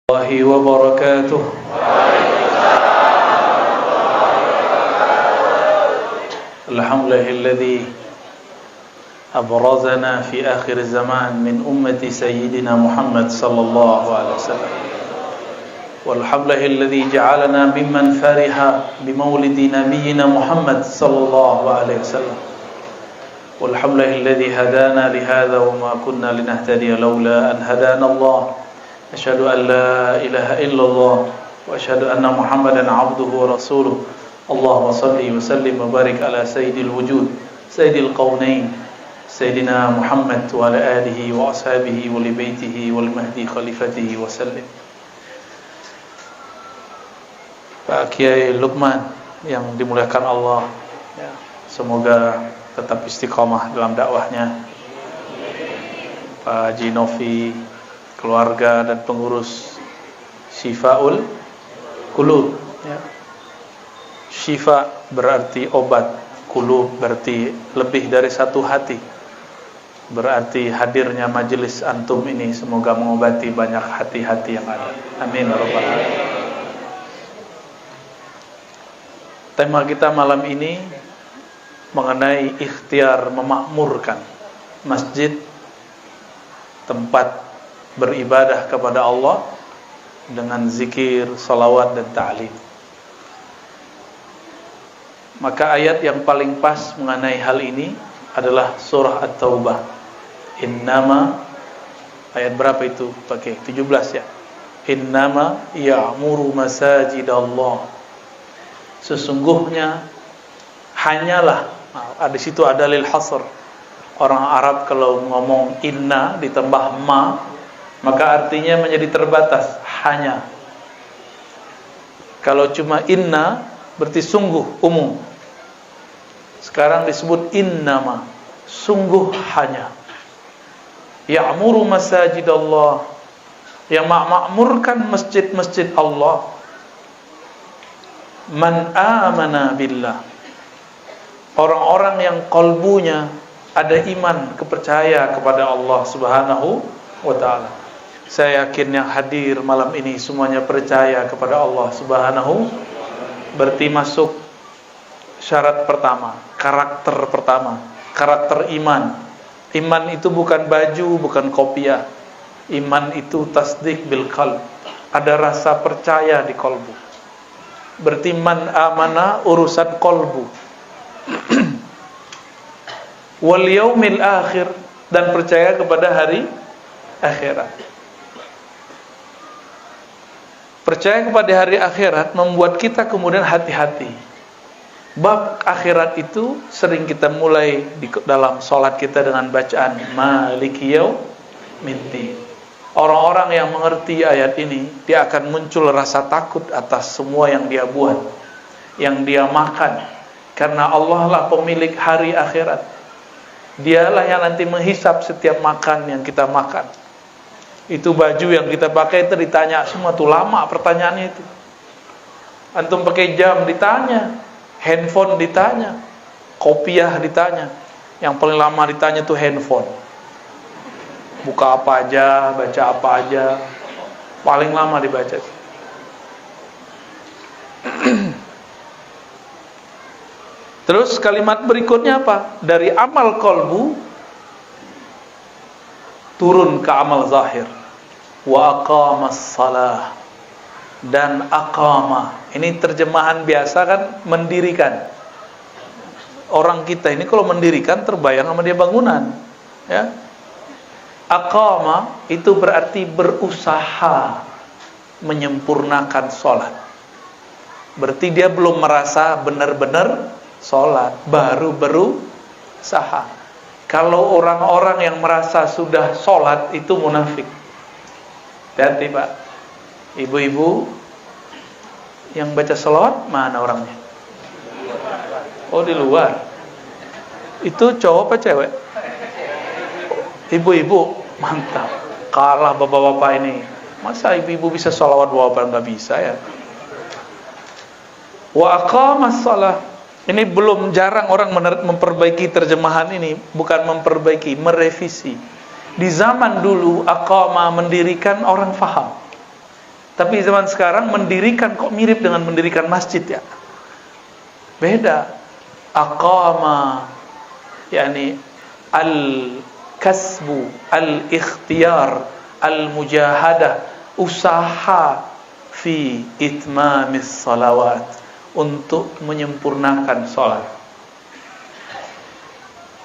الله وبركاته. الحمد لله الذي أبرزنا في آخر الزمان من أمة سيدنا محمد صلى الله عليه وسلم، والحمد لله الذي جعلنا ممن فرح بمولد نبينا محمد صلى الله عليه وسلم، والحمد لله الذي هدانا لهذا وما كنا لنهتدي لولا أن هدانا الله. أشهد أن لا إله إلا الله وأشهد أن محمدا عبده ورسوله. اللهم صل وسلم وبارك على سيد الوجود سيد القونين سيدنا محمد وعلى آله وأصحابه ولبيته والمهدي خليفته وسلم. Pak Kiai Lukman yang dimuliakan Allah, semoga tetap istiqomah dalam dakwahnya. Pak Haji Novi, keluarga dan pengurus Syifaul Qulub, ya. Syifa berarti obat, qulub berarti lebih dari satu hati. Berarti hadirnya majelis antum ini semoga mengobati banyak hati-hati yang ada. Amin ya rabbal alamin. Tema kita malam ini mengenai ikhtiar memakmurkan masjid, tempat beribadah kepada Allah dengan zikir, salawat dan ta'lim. Maka ayat yang paling pas mengenai hal ini adalah surah At-Taubah. Innama, ayat berapa itu? Pakai 17 ya. Innama ya'muru masajidallah. Sesungguhnya hanyalah, di situ ada lil hasr. Orang Arab kalau ngomong inna ditambah ma, maka artinya menjadi terbatas, hanya. Kalau cuma inna berarti sungguh, umum. Sekarang disebut innama, sungguh hanya. Ya'muru masajidallah, yang makmurkan masjid-masjid Allah. Man amana billah, orang-orang yang qalbunya ada iman, kepercaya kepada Allah Subhanahu wa ta'ala. Saya yakin yang hadir malam ini semuanya percaya kepada Allah Subhanahu, berarti masuk syarat pertama, karakter pertama, karakter iman. Iman itu bukan baju, bukan kopiah. Iman itu tasdik bil qalb, ada rasa percaya di kolbu. Berarti man amana urusan kolbu. Wal yaumil akhir, dan percaya kepada hari akhirat. Percaya kepada hari akhirat membuat kita kemudian hati-hati. Bab akhirat itu sering kita mulai di dalam sholat kita dengan bacaan Maliki Yaumiddin. Orang-orang yang mengerti ayat ini, dia akan muncul rasa takut atas semua yang dia buat, yang dia makan. Karena Allah lah pemilik hari akhirat. Dialah yang nanti menghisap setiap makan yang kita makan. Itu baju yang kita pakai itu ditanya semua, tuh lama pertanyaannya itu. Antum pakai jam ditanya, handphone ditanya, kopiah ditanya. Yang paling lama ditanya tuh handphone. Buka apa aja, baca apa aja, paling lama dibaca. Terus kalimat berikutnya apa? Dari amal kolbu turun ke amal zahir. Wa aqamas salah, dan aqama. Ini terjemahan biasa kan, mendirikan. Orang kita ini kalau mendirikan terbayang sama dia bangunan, ya. Aqama itu berarti berusaha menyempurnakan sholat. Berarti dia belum merasa benar-benar sholat, baru berusaha. Kalau orang-orang yang merasa sudah sholat itu munafik. Hati-hati Pak. Ibu-ibu yang baca sholawat, mana orangnya? Oh, di luar. Itu cowok apa cewek? Ibu-ibu, mantap. Kalah bapak-bapak ini. Masa ibu-ibu bisa sholawat, bapak nggak bisa ya? Wa aqamas shalah. Ini belum, jarang orang memperbaiki terjemahan ini. Bukan memperbaiki, merevisi. Di zaman dulu aqama mendirikan orang faham. Tapi zaman sekarang mendirikan kok mirip dengan mendirikan masjid ya. Beda. Aqama yakni al-kasbu, al-ikhtiyar, al-mujahadah, usaha fi itmamis salawat, untuk menyempurnakan salat.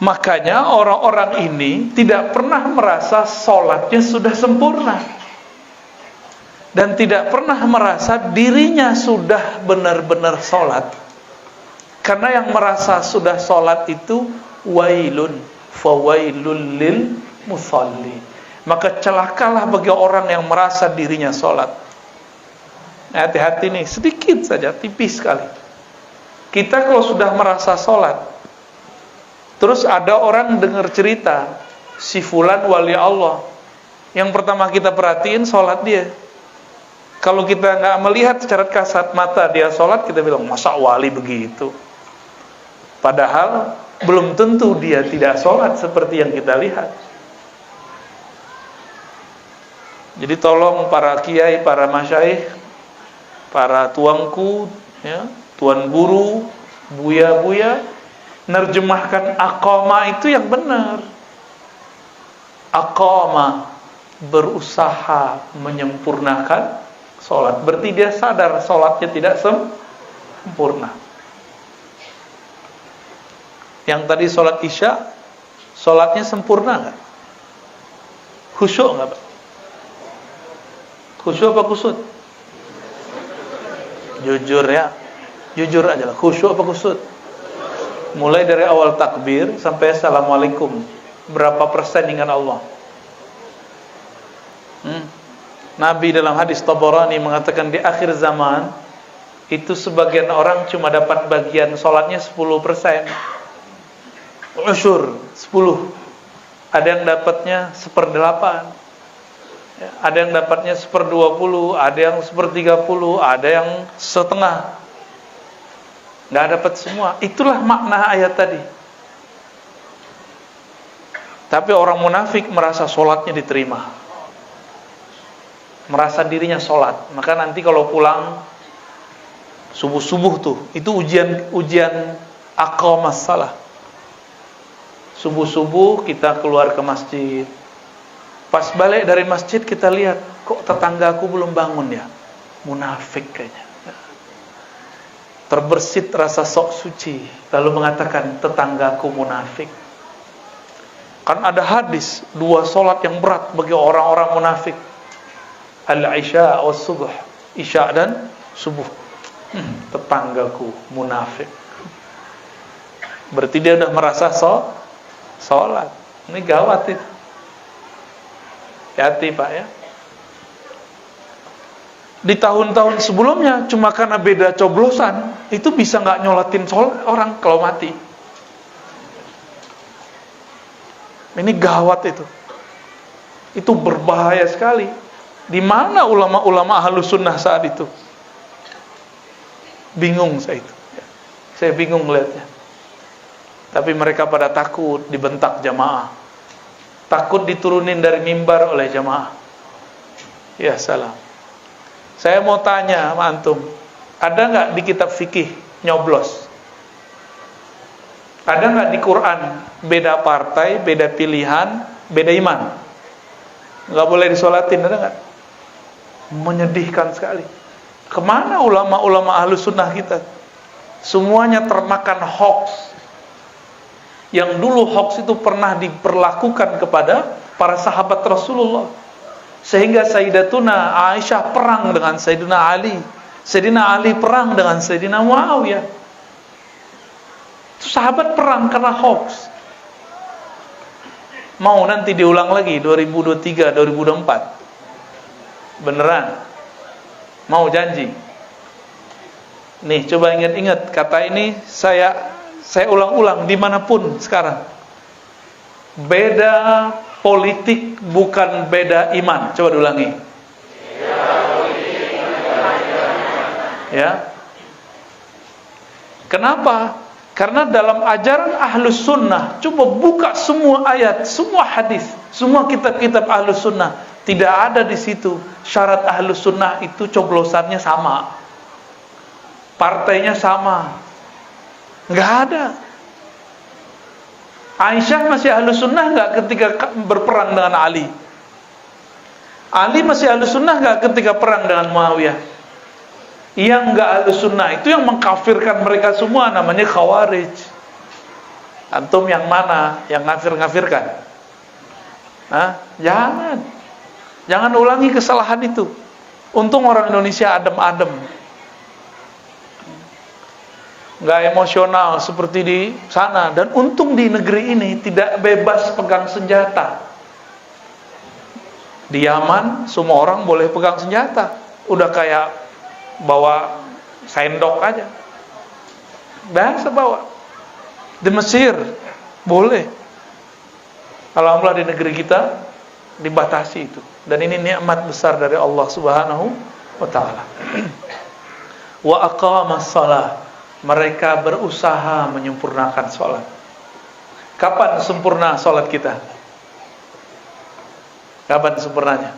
Makanya orang-orang ini tidak pernah merasa salatnya sudah sempurna, dan tidak pernah merasa dirinya sudah benar-benar salat. Karena yang merasa sudah salat itu wailun, fawailul lil musalli. Maka celakalah bagi orang yang merasa dirinya salat. Hati-hati nih, sedikit saja, tipis sekali. Kita kalau sudah merasa salat, terus ada orang dengar cerita si fulan wali Allah, yang pertama kita perhatiin salat dia. Kalau kita nggak melihat secara kasat mata dia sholat, kita bilang, masa wali begitu? Padahal belum tentu dia tidak sholat seperti yang kita lihat. Jadi tolong para kiai, para masyaikh, para tuanku, ya, tuan guru, buya-buya, nerjemahkan aqama itu yang benar. Aqama, berusaha menyempurnakan sholat. Berarti dia sadar sholatnya tidak sempurna. Yang tadi sholat isya, sholatnya sempurna nggak? Khusyuk nggak Pak? Khusyuk apa kusut? Jujur ya, jujur aja lah. Khusyuk apa kusut? Mulai dari awal takbir sampai assalamualaikum, berapa persen dengan Allah? Nabi dalam hadis Tabarani mengatakan di akhir zaman itu sebagian orang cuma dapat bagian sholatnya 10%. Usyur 10. Ada yang dapatnya 1/8. Ada yang dapatnya 1/20, ada yang 1/30, ada yang setengah. Nggak dapat semua. Itulah makna ayat tadi. Tapi orang munafik merasa sholatnya diterima, merasa dirinya sholat. Maka nanti kalau pulang subuh-subuh tuh, itu ujian aqamas salah. Subuh-subuh kita keluar ke masjid. Pas balik dari masjid kita lihat, kok tetanggaku belum bangun ya? Munafik kayaknya. Terbersit rasa sok suci, lalu mengatakan tetanggaku munafik. Kan ada hadis, 2 sholat yang berat bagi orang-orang munafik. Al-isya wa subuh, isya dan subuh. Tetanggaku munafik. Berarti dia udah merasa sholat. Ini gawat itu. Hati Pak ya. Di tahun-tahun sebelumnya cuma karena beda coblosan itu bisa nggak nyolatin sholat orang kalau mati. Ini gawat itu. Itu berbahaya sekali. Di mana ulama-ulama ahlus sunnah saat itu? Bingung saya itu. Saya bingung melihatnya. Tapi mereka pada takut dibentak jamaah. Takut diturunin dari mimbar oleh jamaah. Ya salam. Saya mau tanya sama antum, ada nggak di kitab fikih nyoblos? Ada nggak di Quran beda partai, beda pilihan, beda iman? Nggak boleh disolatin, ada nggak? Menyedihkan sekali. Kemana ulama-ulama ahlus sunnah kita? Semuanya termakan hoax. Yang dulu hoax itu pernah diperlakukan kepada para sahabat Rasulullah, sehingga Sayyidatuna Aisyah perang dengan Sayyidina Ali, Sayyidina Ali perang dengan Sayyidina Muawiyah. Itu sahabat perang karena hoax. Mau nanti diulang lagi 2023, 2024? Beneran? Mau janji? Nih coba ingat-ingat kata ini, saya ulang-ulang dimanapun sekarang. Beda politik bukan beda iman. Coba diulangi. Ya. Kenapa? Karena dalam ajaran ahlus sunnah, coba buka semua ayat, semua hadis, semua kitab-kitab ahlus sunnah, Tidak ada di situ syarat Ahlus Sunnah itu coblosannya sama, partainya sama. Nggak ada. Aisyah masih Ahlus Sunnah nggak ketika berperang dengan Ali? Ali masih Ahlus Sunnah nggak ketika perang dengan Muawiyah? Yang nggak Ahlus Sunnah itu yang mengkafirkan mereka semua, namanya Khawarij. Antum yang mana yang ngafir-ngafirkan? Jangan ulangi kesalahan itu. Untung orang Indonesia adem-adem, nggak emosional seperti di sana. Dan untung di negeri ini tidak bebas pegang senjata. Di Yaman semua orang boleh pegang senjata, udah kayak bawa sendok aja, biasa bawa. Di Mesir boleh. Alhamdulillah di negeri kita dibatasi itu. Dan ini nikmat besar dari Allah Subhanahu wa taala. Wa aqamas shalah, mereka berusaha menyempurnakan salat. Kapan sempurna salat kita? Kapan sempurnanya?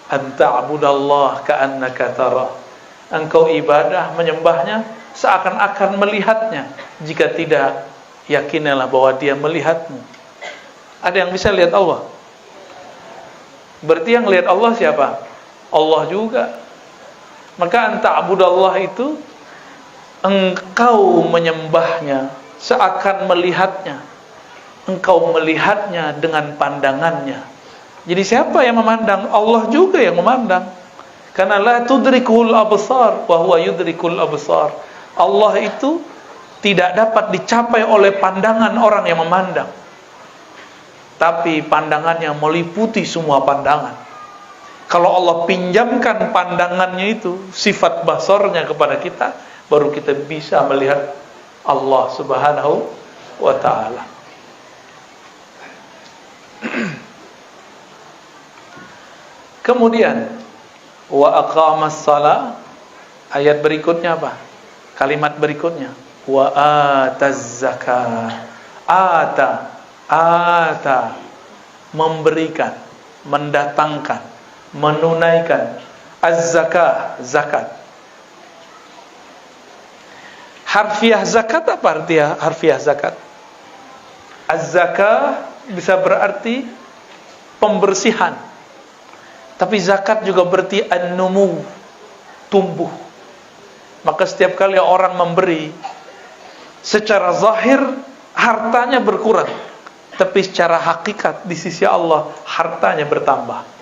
Anta'budallah ka'annaka tarah. Engkau ibadah, menyembahnya seakan-akan melihatnya. Jika tidak, yakinilah bahwa dia melihatmu. Ada yang bisa lihat Allah? Berarti yang lihat Allah siapa? Allah juga. Maka anta'budallah itu engkau menyembahnya seakan melihatnya. Engkau melihatnya dengan pandangannya. Jadi siapa yang memandang? Allah juga yang memandang. Karena la tudrikul absar wa huwa yudrikul absar. Allah itu tidak dapat dicapai oleh pandangan orang yang memandang, tapi pandangannya meliputi semua pandangan. Kalau Allah pinjamkan pandangannya itu, sifat basarnya kepada kita, baru kita bisa melihat Allah Subhanahu wa ta'ala. Kemudian wa aqamas shalah, ayat berikutnya apa? Kalimat berikutnya wa ataz zakah. Ata memberikan, mendatangkan, menunaikan. Az-zakah, zakat. Harfiah zakat apa arti harfiah zakat? Az-zakah bisa berarti pembersihan, tapi zakat juga berarti an-numu, tumbuh. Maka setiap kali orang memberi, secara zahir hartanya berkurang, tapi secara hakikat di sisi Allah hartanya bertambah.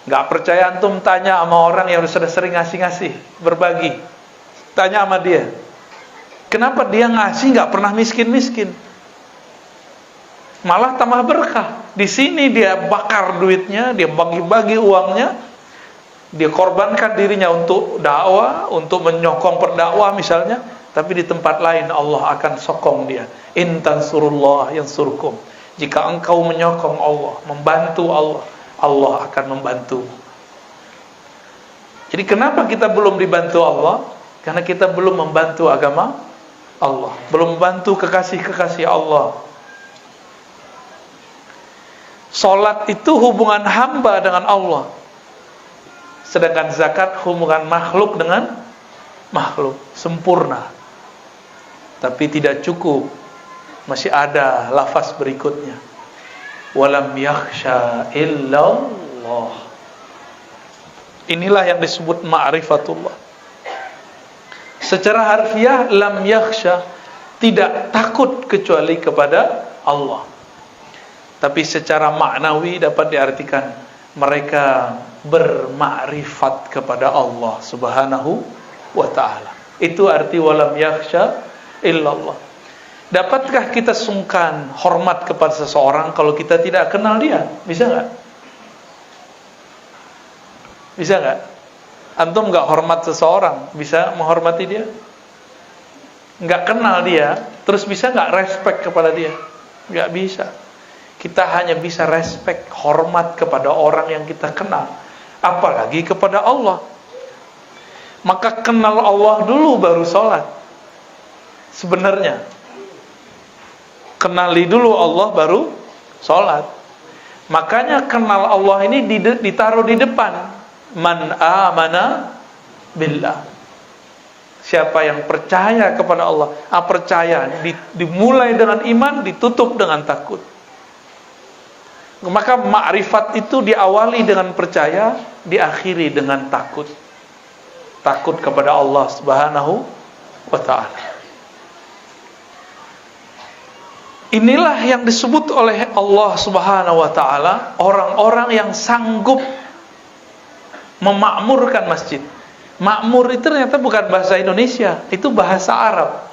Gak percaya antum tanya sama orang yang sudah sering ngasih-ngasih, berbagi. Tanya sama dia, kenapa dia ngasih gak pernah miskin-miskin, malah tambah berkah. Di sini dia bakar duitnya, dia bagi-bagi uangnya, dia korbankan dirinya untuk dakwah, untuk menyokong perdakwah misalnya. Tapi di tempat lain Allah akan sokong dia. In tansurullah yansurkum. Jika engkau menyokong Allah, membantu Allah, Allah akan membantu. Jadi kenapa kita belum dibantu Allah? Karena kita belum membantu agama Allah, belum membantu kekasih-kekasih Allah. Salat itu hubungan hamba dengan Allah, sedangkan zakat hubungan makhluk dengan makhluk, sempurna. Tapi tidak cukup, masih ada lafaz berikutnya, walam yakhsha illallah. Inilah yang disebut ma'rifatullah. Secara harfiah lam yakhsha, tidak takut kecuali kepada Allah. Tapi secara maknawi dapat diartikan mereka bermakrifat kepada Allah Subhanahu wa ta'ala. Itu arti walam yakhsha illallah. Dapatkah kita sungkan hormat kepada seseorang kalau kita tidak kenal dia? Bisa enggak? Bisa enggak? Antum enggak hormat seseorang, bisa menghormati dia? Enggak kenal dia, terus bisa enggak respect kepada dia? Enggak bisa. Kita hanya bisa respect, hormat kepada orang yang kita kenal, apalagi kepada Allah. Maka kenal Allah dulu baru sholat. Sebenarnya kenali dulu Allah baru sholat. Makanya kenal Allah ini ditaruh di depan. Man amana billah. Siapa yang percaya kepada Allah, percaya dimulai dengan iman, ditutup dengan takut. Maka ma'rifat itu diawali dengan percaya, diakhiri dengan takut. Takut kepada Allah Subhanahu wa ta'ala. Inilah yang disebut oleh Allah Subhanahu wa ta'ala orang-orang yang sanggup memakmurkan masjid. Makmur itu ternyata bukan bahasa Indonesia, itu bahasa Arab.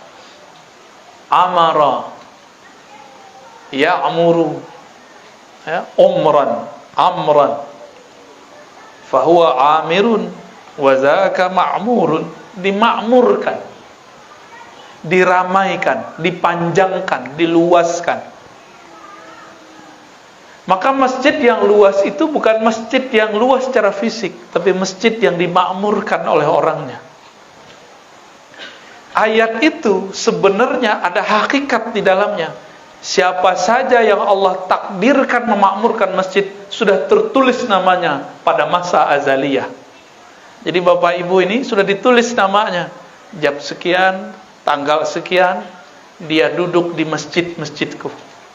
Amara, ya'muru, ya, umran, amran, fahuwa amirun, wa zaka ma'murun. Dimakmurkan, diramaikan, dipanjangkan, diluaskan. Maka masjid yang luas itu bukan masjid yang luas secara fisik, tapi masjid yang dimakmurkan oleh orangnya. Ayat itu sebenarnya ada hakikat di dalamnya. Siapa saja yang Allah takdirkan memakmurkan masjid, sudah tertulis namanya pada masa azaliyah. Jadi Bapak Ibu ini sudah ditulis namanya. Jam sekian, tanggal sekian, dia duduk di masjidku.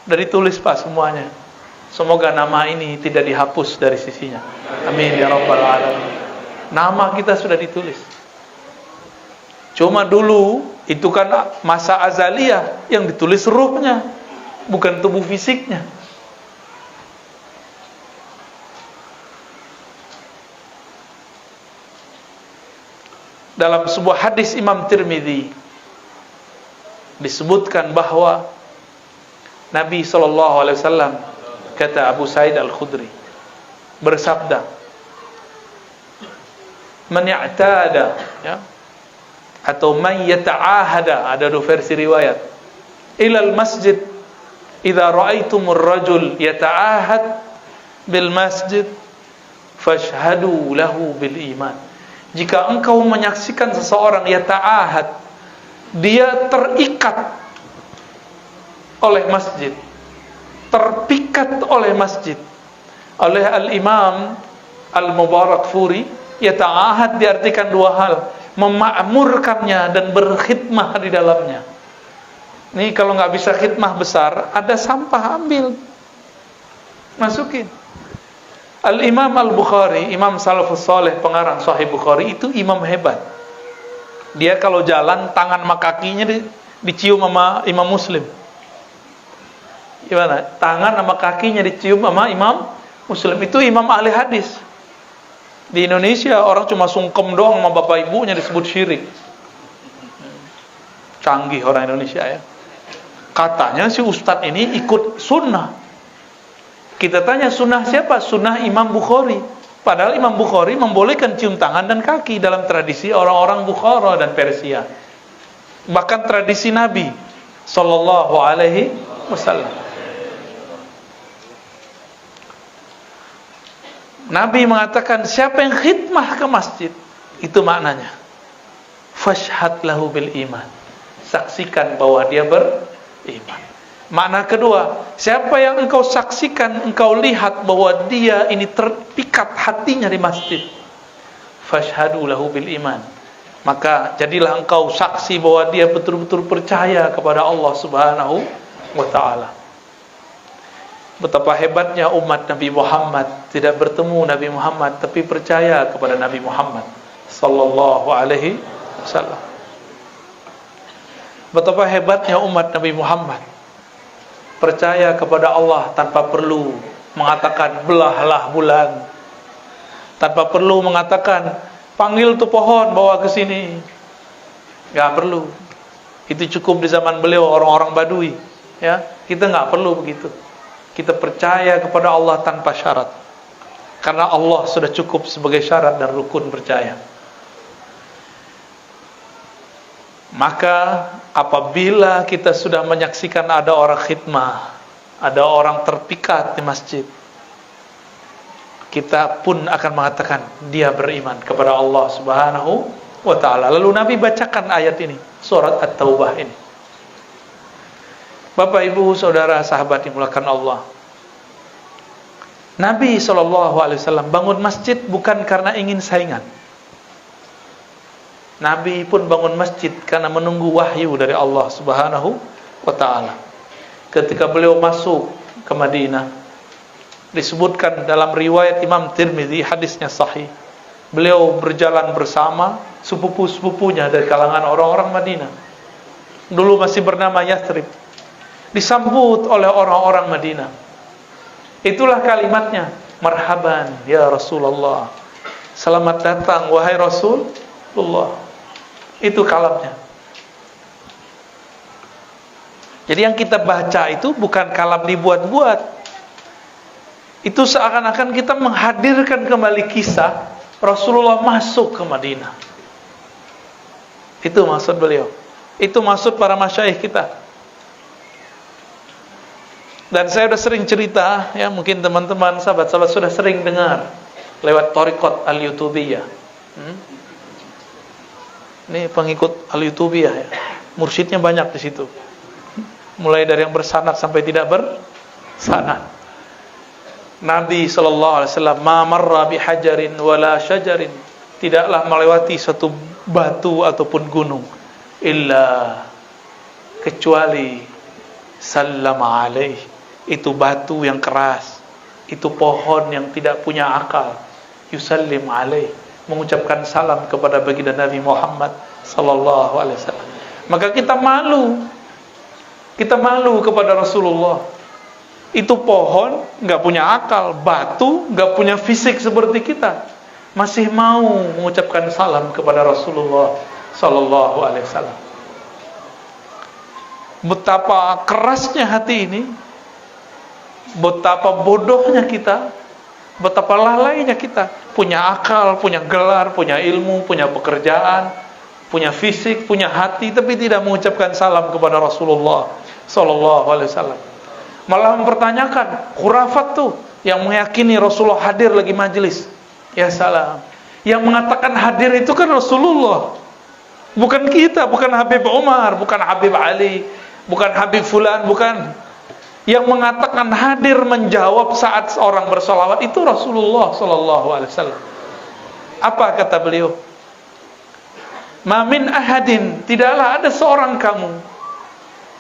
Sudah ditulis Pak semuanya. Semoga nama ini tidak dihapus dari sisinya. Amin ya rabbal alamin. Nama kita sudah ditulis. Cuma dulu itu kan masa azaliyah, yang ditulis ruhnya, bukan tubuh fisiknya. Dalam sebuah hadis Imam Tirmidzi disebutkan bahwa Nabi SAW, kata Abu Sa'id Al-Khudri, bersabda, man i'tada, ya, atau man yata'ahada, ada dua versi riwayat, ilal masjid idza ra'aitumur rajul yata'ahad bil masjid fashhadu lahu bil iman. Jika engkau menyaksikan seseorang yata'ahad, dia terikat oleh masjid, terpikat oleh masjid. Oleh Al-Imam Al-Mubarakfuri, yata'ahad diartikan dua hal: memakmurkannya dan berkhidmah di dalamnya. Nih kalau nggak bisa khidmah besar, ada sampah, ambil, masukin. Al-Imam Al-Bukhari, Imam Salafus Saleh, pengarang Sahih Bukhari, itu imam hebat. Dia kalau jalan, tangan sama kakinya dicium sama Imam Muslim. Gimana? Tangan sama kakinya dicium sama Imam Muslim. Itu imam ahli hadis. Di Indonesia orang cuma sungkem doang sama bapak ibunya disebut syirik. Canggih orang Indonesia ya. Katanya si ustadz ini ikut sunnah. Kita tanya sunnah siapa? Sunnah Imam Bukhari. Padahal Imam Bukhari membolehkan cium tangan dan kaki dalam tradisi orang-orang Bukhara dan Persia. Bahkan tradisi Nabi Sallallahu Alaihi Wasallam. Nabi mengatakan siapa yang khidmah ke masjid, itu maknanya fashhad lahu bil iman, saksikan bahwa dia beriman. Makna kedua, siapa yang engkau saksikan, engkau lihat bahwa dia ini terpikat hatinya di masjid, fashhadu lahu bil iman, maka jadilah engkau saksi bahwa dia betul-betul percaya kepada Allah Subhanahu wa ta'ala. Betapa hebatnya umat Nabi Muhammad, tidak bertemu Nabi Muhammad tapi percaya kepada Nabi Muhammad Sallallahu Alaihi Wasallam. Betapa hebatnya umat Nabi Muhammad, percaya kepada Allah tanpa perlu mengatakan belahlah bulan, tanpa perlu mengatakan panggil tuh pohon bawa ke sini. Gak perlu. Itu cukup di zaman beliau orang-orang Badui, ya. Kita gak perlu begitu. Kita percaya kepada Allah tanpa syarat, karena Allah sudah cukup sebagai syarat dan rukun percaya. Maka apabila kita sudah menyaksikan ada orang khidmah, ada orang terpikat di masjid, kita pun akan mengatakan dia beriman kepada Allah Subhanahu wa ta'ala. Lalu Nabi bacakan ayat ini, surat At-Taubah ini. Bapak, Ibu, Saudara, sahabat dimulakan Allah. Nabi SAW bangun masjid bukan karena ingin saingan. Nabi pun bangun masjid karena menunggu wahyu dari Allah Subhanahu wa ta'ala. Ketika beliau masuk ke Madinah, disebutkan dalam riwayat Imam Tirmidzi, hadisnya sahih, beliau berjalan bersama sepupu-sepupunya dari kalangan orang-orang Madinah. Dulu masih bernama Yathrib. Disambut oleh orang-orang Madinah. Itulah kalimatnya, marhaban ya Rasulullah, selamat datang wahai Rasulullah. Itu kalamnya. Jadi yang kita baca itu bukan kalam dibuat-buat. Itu seakan-akan kita menghadirkan kembali kisah Rasulullah masuk ke Madinah. Itu maksud beliau. Itu maksud para masyayikh kita. Dan saya sudah sering cerita, ya mungkin teman-teman sahabat-sahabat sudah sering dengar lewat Thariqat Al-Yutubiyah. Ini pengikut Al-Yutubiyah ya. Mursyidnya banyak di situ. Mulai dari yang bersanad sampai tidak bersanad. Nabi SAW ma marra bihajarin wala syajarin, tidaklah melewati satu batu ataupun gunung illa kecuali sallama alaih. Itu batu yang keras, itu pohon yang tidak punya akal, yusallim alaih, mengucapkan salam kepada baginda Nabi Muhammad sallallahu alaihi wasallam. Maka kita malu kepada Rasulullah. Itu pohon nggak punya akal, batu nggak punya fisik seperti kita, masih mau mengucapkan salam kepada Rasulullah sallallahu alaihi wasallam. Betapa kerasnya hati ini, betapa bodohnya kita, betapa lalainya kita. Punya akal, punya gelar, punya ilmu, punya pekerjaan, punya fisik, punya hati, tapi tidak mengucapkan salam kepada Rasulullah sallallahu alaihi wasallam. Malah mempertanyakan khurafat tuh yang meyakini Rasulullah hadir lagi majelis. Ya salam. Yang mengatakan hadir itu kan Rasulullah, bukan kita, bukan Habib Umar, bukan Habib Ali, bukan Habib Fulan, bukan. Yang mengatakan hadir menjawab saat orang bersolawat itu Rasulullah sallallahu alaihi wasallam. Apa kata beliau? Ma min ahadin, tidaklah ada seorang kamu,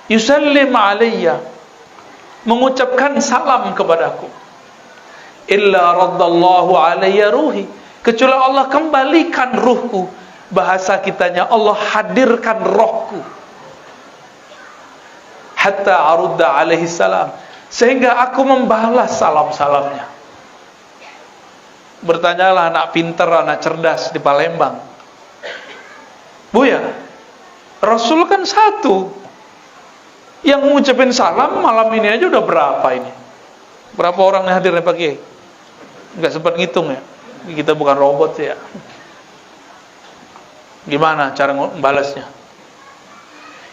yusallim alayya, mengucapkan salam kepadaku, illa raddallahu alayya ruhi, kecuali Allah kembalikan ruhku. Bahasa kitanya Allah hadirkan rohku. Hatta arudda alaihi salam, sehingga aku membalas salam-salamnya. Bertanyalah anak pintar, anak cerdas di Palembang, Buya, Rasul kan satu, yang mengucapin salam malam ini aja udah berapa ini? Berapa orang yang hadir Pak Kiai? Enggak sempat ngitung ya. Kita bukan robot ya. Gimana cara membalasnya?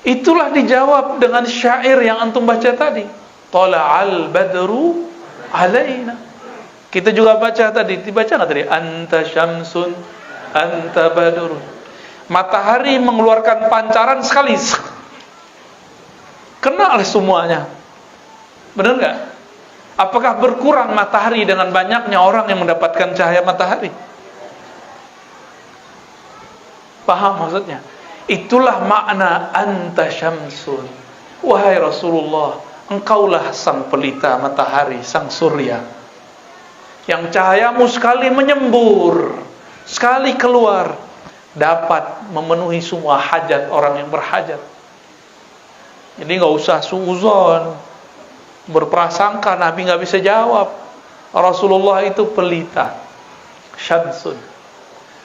Itulah dijawab dengan syair yang antum baca tadi. Tala'al badru alaina. Kita juga baca tadi, dibaca enggak tadi? Anta syamsun, anta badrun. Matahari mengeluarkan pancaran sekali, kena oleh semuanya. Benar enggak? Apakah berkurang matahari dengan banyaknya orang yang mendapatkan cahaya matahari? Paham maksudnya? Itulah makna anta syamsun. Wahai Rasulullah, engkaulah sang pelita matahari, sang surya, yang cahayamu sekali menyembur, sekali keluar, dapat memenuhi semua hajat orang yang berhajat. Jadi nggak usah suuzon, berprasangka Nabi nggak bisa jawab. Rasulullah itu pelita, syamsun.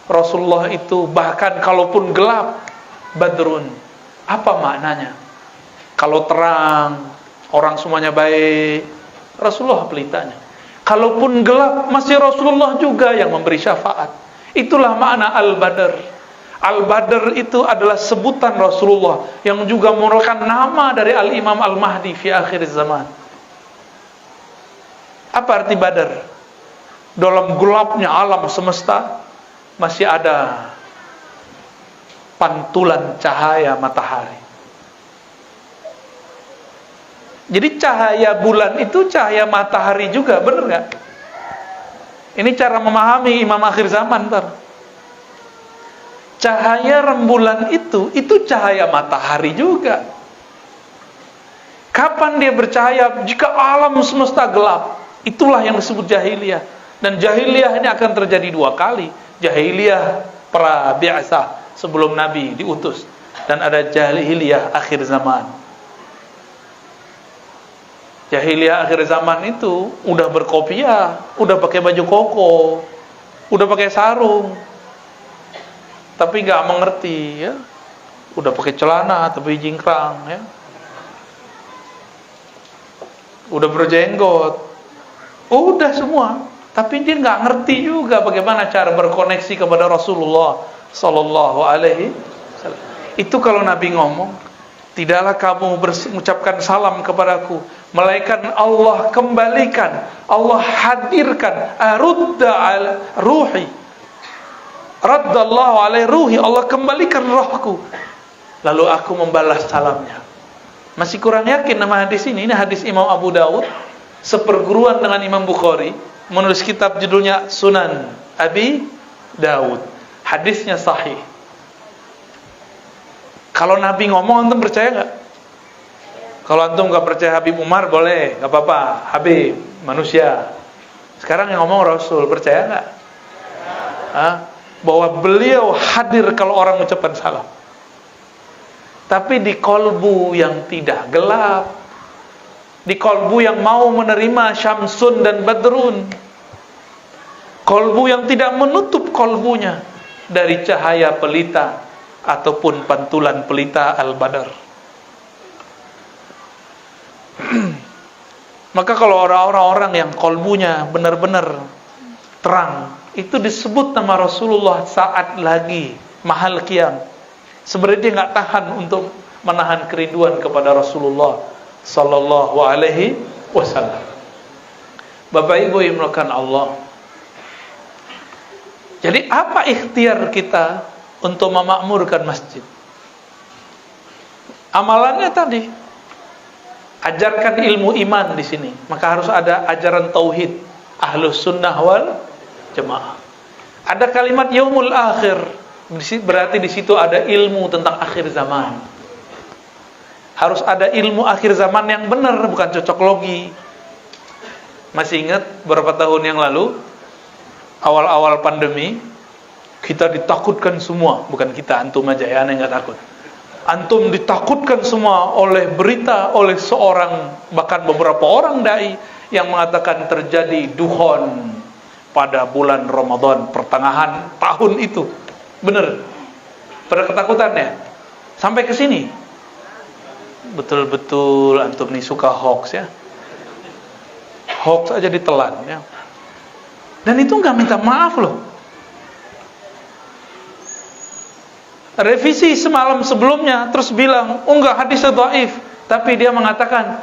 Rasulullah itu bahkan kalaupun gelap, badrun. Apa maknanya? Kalau terang, orang semuanya baik, Rasulullah pelitanya. Kalaupun gelap, masih Rasulullah juga yang memberi syafaat. Itulah makna Al-Badr. Al-Badr itu adalah sebutan Rasulullah yang juga merupakan nama dari Al-Imam Al-Mahdi fi akhir zaman. Apa arti Badr? Dalam gelapnya alam semesta masih ada pantulan cahaya matahari. Jadi cahaya bulan itu cahaya matahari juga, benar nggak? Ini cara memahami imam akhir zaman, ntar. Cahaya rembulan itu cahaya matahari juga. Kapan dia bercahaya? Jika alam semesta gelap. Itulah yang disebut jahiliyah. Dan jahiliyah ini akan terjadi 2 kali. Jahiliyah pra-bi'tsah, sebelum Nabi diutus. Dan ada jahiliyah akhir zaman. Jahiliyah akhir zaman itu udah berkopiah, udah pakai baju koko, udah pakai sarung, tapi nggak mengerti, ya. Udah pakai celana tapi jingkrang, ya. Udah berjenggot, udah semua, tapi dia nggak ngerti juga bagaimana cara berkoneksi kepada Rasulullah Sallallahu Alaihi Wasallam. Itu kalau Nabi ngomong, tidaklah kamu mengucapkan salam kepadaku, melainkan Allah kembalikan, Allah hadirkan, arudda ala ruhi, raddallahu alaihi ruhi, Allah kembalikan rohku, lalu aku membalas salamnya. Masih kurang yakin nama hadis ini hadis Imam Abu Daud, seperguruan dengan Imam Bukhari, menulis kitab judulnya Sunan Abi Daud. Hadisnya sahih. Kalau Nabi ngomong, antum percaya nggak? Kalau antum nggak percaya Habib Umar, boleh, nggak apa-apa. Habib, manusia. Sekarang yang ngomong Rasul, percaya nggak? Bahwa beliau hadir kalau orang mengucapkan salam. Tapi di kolbu yang tidak gelap, di kolbu yang mau menerima Syamsun dan Badrun, kolbu yang tidak menutup kolbunya dari cahaya pelita ataupun pantulan pelita Al-Badar. Maka kalau orang-orang yang kolbunya benar-benar terang, itu disebut nama Rasulullah saat lagi mahal qiyam. Sebenarnya dia nggak tahan untuk menahan kerinduan kepada Rasulullah Sallallahu Alaihi Wasallam. Bapak Ibu yang dimuliakan Allah. Jadi apa ikhtiar kita untuk memakmurkan masjid? Amalannya tadi, ajarkan ilmu iman di sini. Maka harus ada ajaran tauhid, ahlus sunnah wal jamaah. Ada kalimat yaumul akhir, berarti di situ ada ilmu tentang akhir zaman. Harus ada ilmu akhir zaman yang benar, bukan cocok logi. Masih ingat beberapa tahun yang lalu, awal-awal pandemi, kita ditakutkan semua, bukan kita, antum aja ya, aneh nggak takut. Antum ditakutkan semua oleh berita, oleh seorang, bahkan beberapa orang dai yang mengatakan terjadi duhon pada bulan Ramadan pertengahan tahun itu. Bener, pada ketakutannya sampai ke sini. Betul-betul antum nih suka hoax, ya. Hoax aja ditelan, ya. Dan itu nggak minta maaf loh. Revisi semalam sebelumnya terus bilang, oh enggak, hadisnya dhaif, tapi dia mengatakan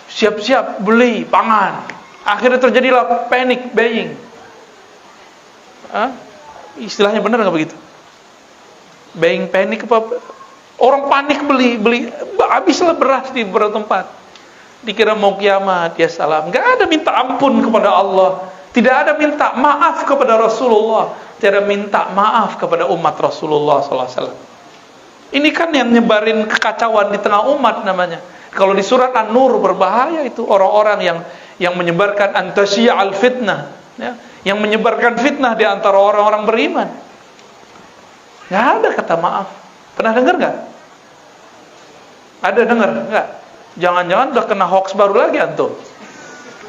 siap-siap beli pangan. Akhirnya terjadilah panic buying. Istilahnya benar nggak begitu? Buying panic apa? Orang panik beli, habislah beras di beberapa tempat. Dikira mau kiamat, ya salam. Nggak ada minta ampun kepada Allah, tidak ada minta maaf kepada Rasulullah, tidak ada minta maaf kepada umat Rasulullah SAW. Ini kan yang nyebarin kekacauan di tengah umat namanya. Kalau di surat An-Nur berbahaya itu orang-orang yang menyebarkan antasyi'al fitnah, ya, yang menyebarkan fitnah di antara orang-orang beriman. Nggak ada kata maaf. Pernah dengar nggak? Ada dengar nggak? Jangan-jangan udah kena hoax baru lagi antum.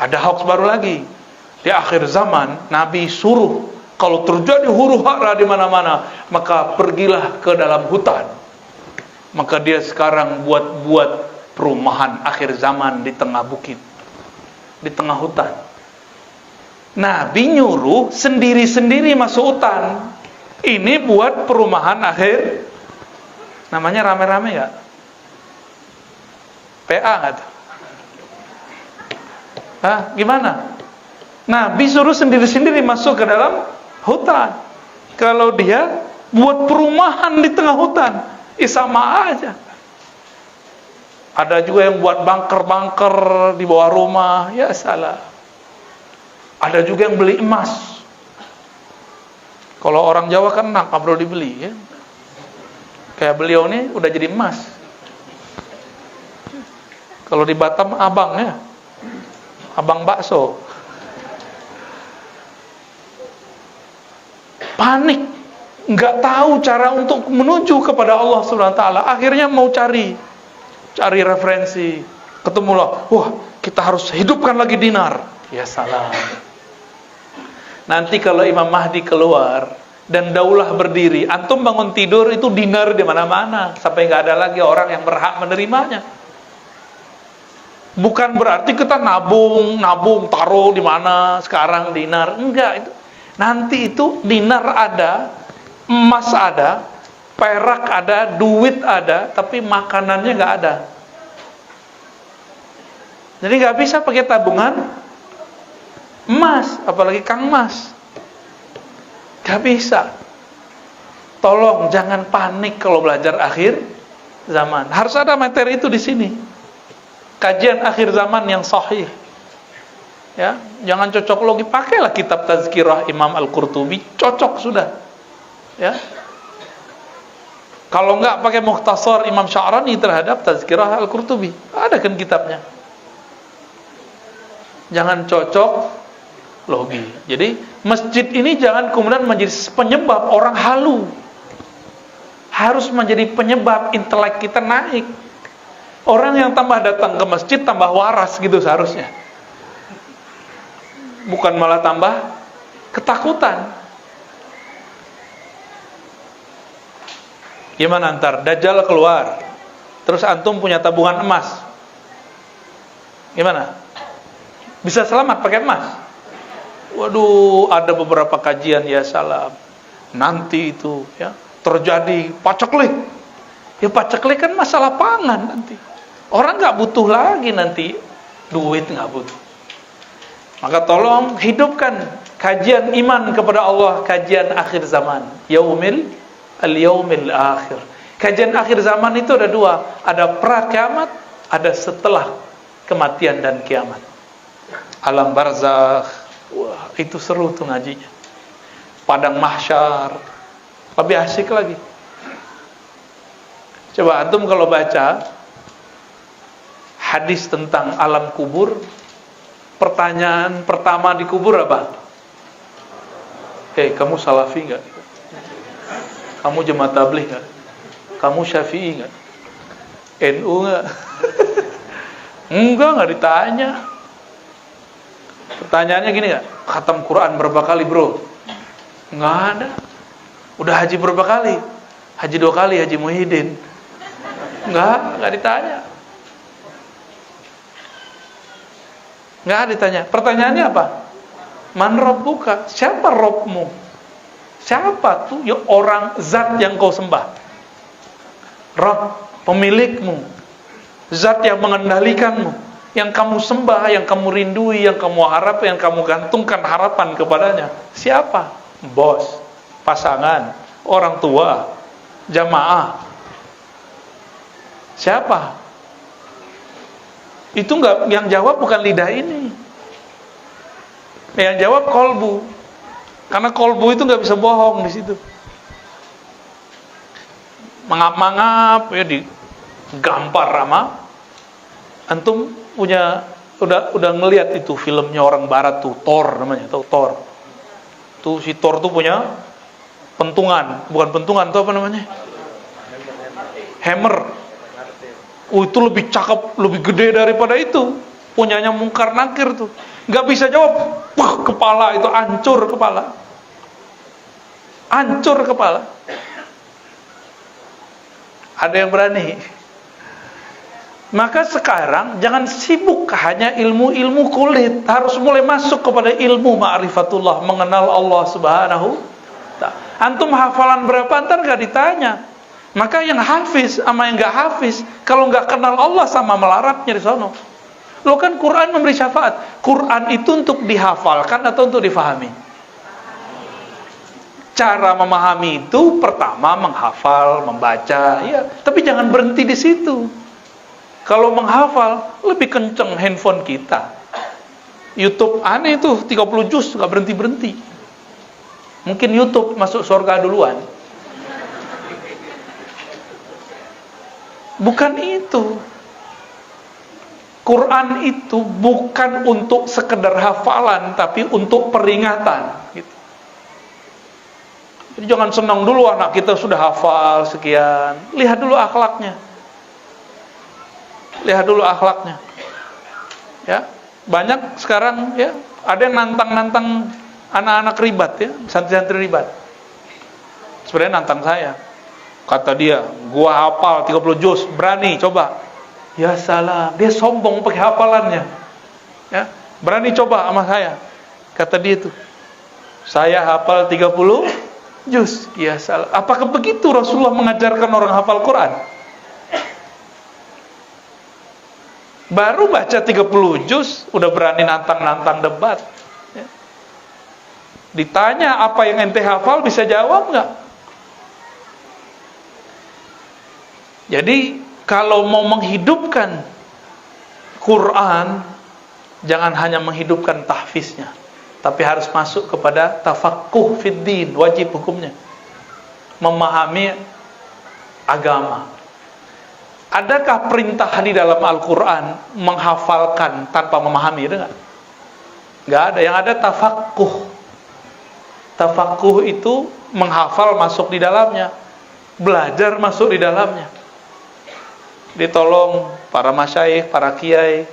Ada hoax baru lagi. Di akhir zaman Nabi suruh kalau terjadi huru-hara di mana-mana, maka pergilah ke dalam hutan. Maka dia sekarang buat perumahan akhir zaman di tengah bukit, di tengah hutan. Nabi nyuruh sendiri-sendiri masuk hutan. Ini buat perumahan akhir. Namanya rame-rame gak? PA gak tuh? Gimana? Nabi suruh sendiri-sendiri masuk ke dalam hutan. Kalau dia buat perumahan di tengah hutan, sama aja. Ada juga yang buat bunker-bunker di bawah rumah, ya salah. Ada juga yang beli emas Kalau orang Jawa kan nak perlu dibeli ya. Kayak beliau nih udah jadi emas. Kalau di Batam abang ya. Abang bakso. Panik, nggak tahu cara untuk menuju kepada Allah Subhanahu wa taala. Akhirnya mau cari referensi. Ketemulah, wah, kita harus hidupkan lagi dinar. Ya salam. Nanti kalau Imam Mahdi keluar dan daulah berdiri, antum bangun tidur itu dinar di mana-mana sampai nggak ada lagi orang yang berhak menerimanya. Bukan berarti kita nabung taruh di mana sekarang dinar, enggak itu. Nanti itu dinar ada, emas ada, perak ada, duit ada, tapi makanannya nggak ada. Jadi nggak bisa pakai tabungan emas, apalagi Kang Mas. Nggak bisa. Tolong jangan panik kalau belajar akhir zaman. Harus ada materi itu di sini. Kajian akhir zaman yang sahih. Ya, jangan cocok logi, pakailah kitab Tazkirah Imam Al-Qurtubi, cocok sudah. Ya. Kalau enggak pakai Mukhtasar Imam Sya'rani terhadap Tazkirah Al-Qurtubi. Ada kan kitabnya. Jangan cocok logi. Jadi masjid ini jangan kemudian menjadi penyebab orang halu. Harus menjadi penyebab intelek kita naik. Orang yang tambah datang ke masjid tambah waras gitu seharusnya. Bukan malah tambah ketakutan. Gimana ntar Dajjal keluar, terus antum punya tabungan emas, gimana? Bisa selamat pakai emas? Waduh, ada beberapa kajian ya salam. Nanti itu ya terjadi paceklik. Ya paceklik kan masalah pangan nanti. Orang nggak butuh lagi nanti duit, nggak butuh. Maka tolong hidupkan kajian iman kepada Allah, kajian akhir zaman, yaumil akhir. Kajian akhir zaman itu ada dua, ada pra kiamat, ada setelah kematian dan kiamat. Alam barzakh, wah itu seru tuh ngajinya. Padang mahsyar, lebih asik lagi. Coba antum kalau baca hadis tentang alam kubur, pertanyaan pertama di kubur apa? Kamu salafi enggak? Kamu jemaah tabligh enggak? Kamu syafi'i enggak? NU enggak? Enggak ditanya. Pertanyaannya gini enggak? Khatam Quran berapa kali, bro? Enggak ada. Udah haji berapa kali? Haji 2 kali, Haji Muhyiddin. Enggak ditanya. Enggak ditanya. Pertanyaannya apa? Man rabbuka? Siapa Rabbmu? Siapa tuh ya orang zat yang kau sembah? Rabb, pemilikmu, zat yang mengendalikanmu, yang kamu sembah, yang kamu rindui, yang kamu harap, yang kamu gantungkan harapan kepadanya. Siapa? Bos, pasangan, orang tua, jamaah. Siapa? Itu enggak, yang jawab bukan lidah ini. Yang jawab kolbu. Karena kolbu itu enggak bisa bohong di situ. Mangap-mangap ya digampar sama antum punya udah ngelihat itu filmnya orang barat tuh, Thor namanya, tahu Thor. Tuh si Thor tuh punya pentungan, bukan pentungan tuh apa namanya? Hammer. Itu lebih cakep, lebih gede daripada itu. Punyanya Mungkar Nakir tuh. Gak bisa jawab. Wah, kepala itu hancur kepala. Hancur kepala. Ada yang berani. Maka sekarang jangan sibuk hanya ilmu-ilmu kulit. Harus mulai masuk kepada ilmu ma'rifatullah, mengenal Allah Subhanahu. Antum hafalan berapa ntar gak ditanya. Maka yang hafiz sama yang gak hafiz, kalau gak kenal Allah sama melaratnya di sono. Lo kan Quran memberi syafaat. Quran itu untuk dihafalkan atau untuk difahami? Cara memahami itu pertama menghafal, membaca, ya. Tapi jangan berhenti di situ. Kalau menghafal lebih kenceng handphone kita. YouTube aneh tuh 30 juz gak berhenti-berhenti. Mungkin YouTube masuk surga duluan. Bukan itu. Quran itu bukan untuk sekedar hafalan, tapi untuk peringatan gitu. Jadi jangan senang dulu anak kita sudah hafal sekian. Lihat dulu akhlaknya. Lihat dulu akhlaknya. Ya, banyak sekarang ya, ada yang nantang-nantang anak-anak ribat ya, santri-santri ribat. Sebenarnya nantang saya. Kata dia, gua hafal 30 juz, berani coba. Ya salah, dia sombong pakai hafalannya. Ya, berani coba sama saya. Kata dia itu, saya hafal 30 juz. Ya salah. Apakah begitu Rasulullah mengajarkan orang hafal Quran? Baru baca 30 juz udah berani nantang-nantang debat. Ya. Ditanya apa yang ente hafal, bisa jawab nggak? Jadi kalau mau menghidupkan Quran, jangan hanya menghidupkan tahfiznya, tapi harus masuk kepada tafaqquh fid din, wajib hukumnya. Memahami agama. Adakah perintah di dalam Al-Quran menghafalkan tanpa memahami? Ada nggak? Nggak ada. Yang ada tafaqquh. Tafaqquh itu menghafal masuk di dalamnya, belajar masuk di dalamnya. Ditolong para masyayikh, para kiai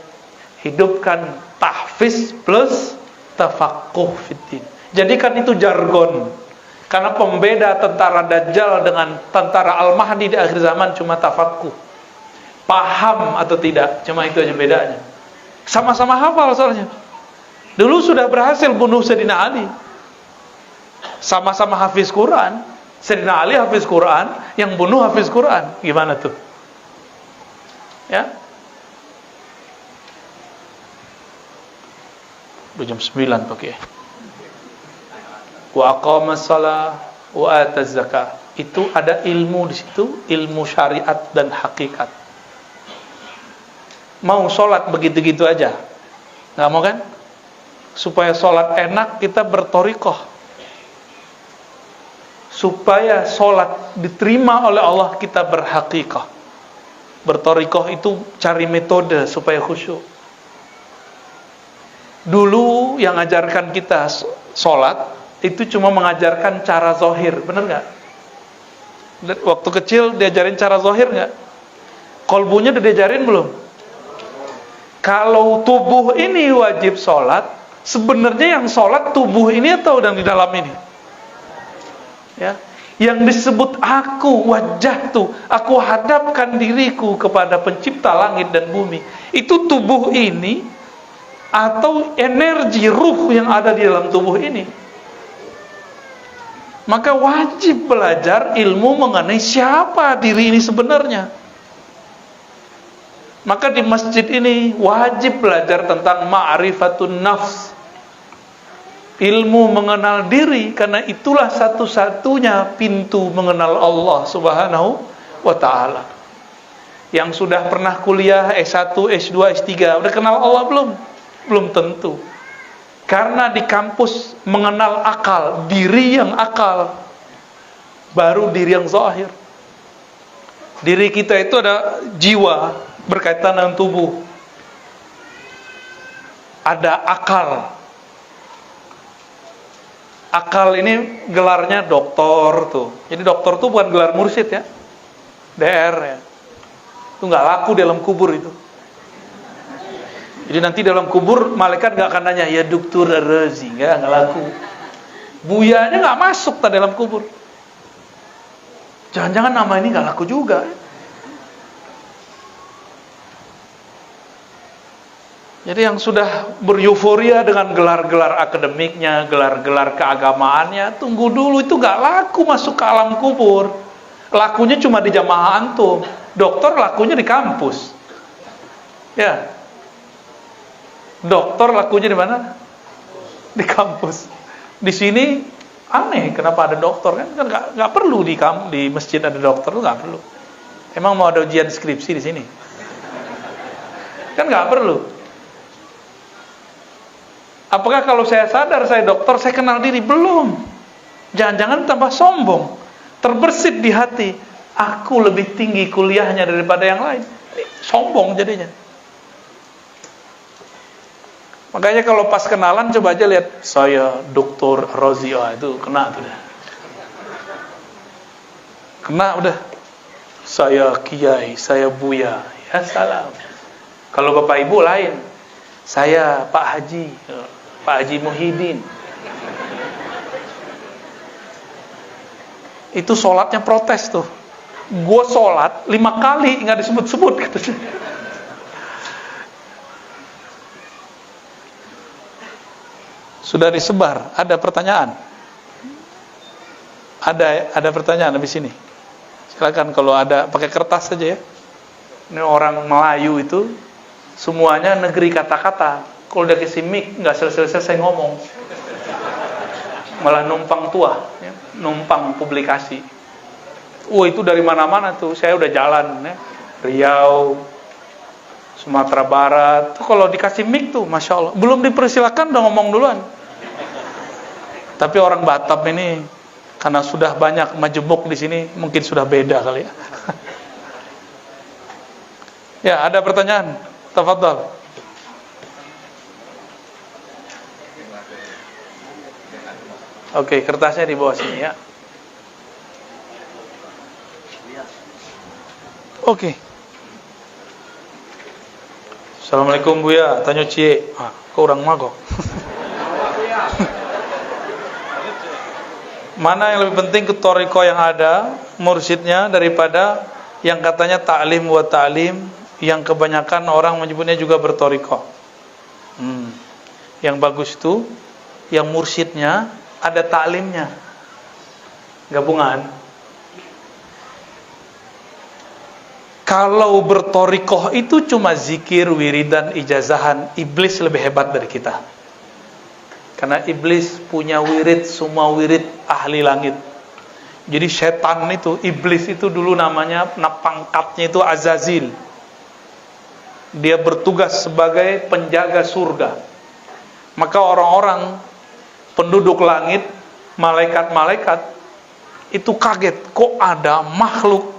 hidupkan tahfiz plus tafaqquh fiddin. Jadikan itu jargon. Karena pembeda tentara Dajjal dengan tentara Al-Mahdi di akhir zaman cuma tafaqquh. Paham atau tidak, cuma itu aja bedanya. Sama-sama hafal soalnya. Dulu sudah berhasil bunuh Sayyidina Ali. Sama-sama hafiz Quran. Sayyidina Ali hafiz Quran, yang bunuh hafiz Quran. Gimana tuh? Ya. Udah jam 9 pakai. Wa aqamas shalah wa ataz zakah. Itu ada ilmu di situ, ilmu syariat dan hakikat. Mau sholat begitu-gitu aja? Nggak mau kan? Supaya sholat enak kita bertorikoh. Supaya sholat diterima oleh Allah kita berhakikah. Bertorikoh itu cari metode supaya khusyuk. Dulu yang ajarkan kita sholat itu cuma mengajarkan cara zahir, benar nggak? Waktu kecil diajarin cara zahir nggak? Kolbunya udah diajarin belum? Kalau tubuh ini wajib sholat, sebenarnya yang sholat tubuh ini atau yang di dalam ini? Ya. Yang disebut aku, wajah tuh, aku hadapkan diriku kepada pencipta langit dan bumi. Itu tubuh ini atau energi ruh yang ada di dalam tubuh ini. Maka wajib belajar ilmu mengenai siapa diri ini sebenarnya. Maka di masjid ini wajib belajar tentang ma'rifatun nafs. Ilmu mengenal diri, karena itulah satu-satunya pintu mengenal Allah Subhanahu wa ta'ala. Yang sudah pernah kuliah S1, S2, S3 udah kenal Allah belum? Belum tentu. Karena di kampus mengenal akal, diri yang akal, baru diri yang zahir. Diri kita itu ada jiwa berkaitan dengan tubuh, ada akal. Akal ini gelarnya doktor tuh. Jadi doktor tuh bukan gelar mursyid ya, DR ya. Itu nggak laku dalam kubur itu. Jadi nanti dalam kubur malaikat nggak akan nanya ya dokter Razi, nggak laku. Buyanya nggak masuk tak dalam kubur. Jangan-jangan nama ini nggak laku juga. Jadi yang sudah beryuforia dengan gelar-gelar akademiknya, gelar-gelar keagamaannya, tunggu dulu, itu gak laku masuk ke alam kubur. Lakunya cuma di jamaah antum. Dokter lakunya di kampus. Ya. Dokter lakunya di mana? Di kampus. Di sini aneh, kenapa ada dokter? Kan gak perlu di masjid ada dokter, itu gak perlu. Emang mau ada ujian skripsi di sini? Kan gak perlu. Apakah kalau saya sadar saya dokter, saya kenal diri? Belum. Jangan-jangan tambah sombong, terbersit di hati, aku lebih tinggi kuliahnya daripada yang lain. Ini sombong jadinya. Makanya kalau pas kenalan coba aja lihat, saya Dr. Rozi, itu kena tuh dah. Kena udah. Saya Kiai, saya Buya, ya salam. Kalau Bapak Ibu lain, saya Pak Haji, Pak Haji Muhyiddin. Itu sholatnya protes tuh. Gue sholat 5 kali nggak disebut-sebut gitu. Sudah disebar. Ada pertanyaan? Ada pertanyaan habis ini. Silakan kalau ada, pakai kertas saja ya. Ini orang Melayu itu semuanya negeri kata-kata. Kalau udah kasih mic nggak selesai-selesai ngomong. Malah numpang tua, ya. Numpang publikasi. Itu dari mana-mana tuh. Saya udah jalan ya. Riau, Sumatera Barat. Tuh kalau dikasih mic tuh, Masya Allah. Belum dipersilakan udah ngomong duluan. Tapi orang Batam ini karena sudah banyak majemuk di sini, mungkin sudah beda kali ya. Ya, ada pertanyaan? Tafadhal. Oke, kertasnya di bawah sini ya. Oke. Assalamualaikum Buya, tanya cie. Kau orang magok. Mana yang lebih penting ketoriko yang ada, mursyidnya, daripada yang katanya ta'lim wa ta'lim, yang kebanyakan orang menyebutnya juga bertoriko. Yang bagus itu yang mursyidnya ada ta'limnya, gabungan. Kalau bertorikoh itu cuma zikir, wiridan, ijazahan, iblis lebih hebat dari kita. Karena iblis punya wirid, semua wirid ahli langit. Jadi setan itu, iblis itu dulu namanya, pangkatnya itu Azazil. Dia bertugas sebagai penjaga surga. Maka orang-orang penduduk langit, malaikat-malaikat itu kaget, kok ada makhluk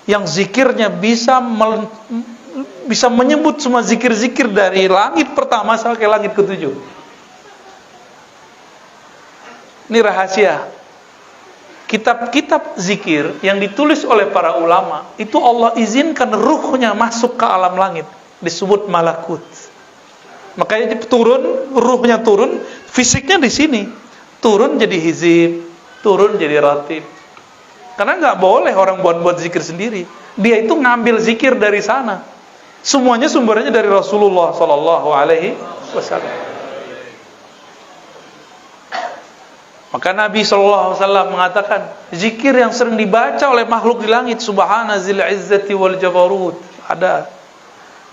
yang zikirnya bisa menyebut semua zikir-zikir dari langit pertama sampai langit ke-7. Ini rahasia. Kitab-kitab zikir yang ditulis oleh para ulama, itu Allah izinkan ruhnya masuk ke alam langit, disebut malakut. Makanya turun, ruhnya turun, fisiknya di sini. Turun jadi hizib, turun jadi ratib. Karena nggak boleh orang buat zikir sendiri. Dia itu ngambil zikir dari sana. Semuanya sumbernya dari Rasulullah sallallahu alaihi wasallam. Maka Nabi SAW mengatakan, zikir yang sering dibaca oleh makhluk di langit, Subhana zil izzati wal jabarut, ada.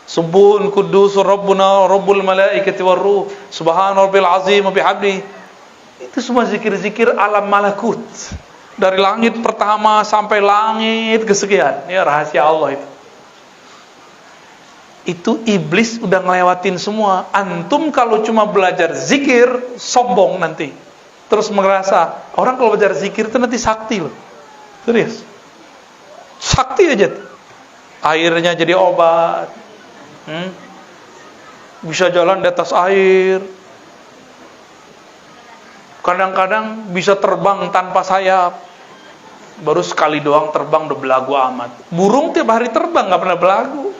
Subuhun kudus Rabbuna Rabbul malaikati war ruh, Subhana rabbil azim wa bihamdi. Itu semua zikir-zikir alam malakut. Dari langit pertama sampai langit kesekian. Ini rahasia Allah itu. Itu iblis udah ngelewatin semua. Antum kalau cuma belajar zikir, sombong nanti. Terus merasa, orang kalau belajar zikir itu nanti sakti loh. Serius. Sakti aja. Airnya jadi obat. Bisa jalan di atas air. Kadang-kadang bisa terbang tanpa sayap. Baru sekali doang terbang udah belagu amat. Burung tiap hari terbang gak pernah belagu.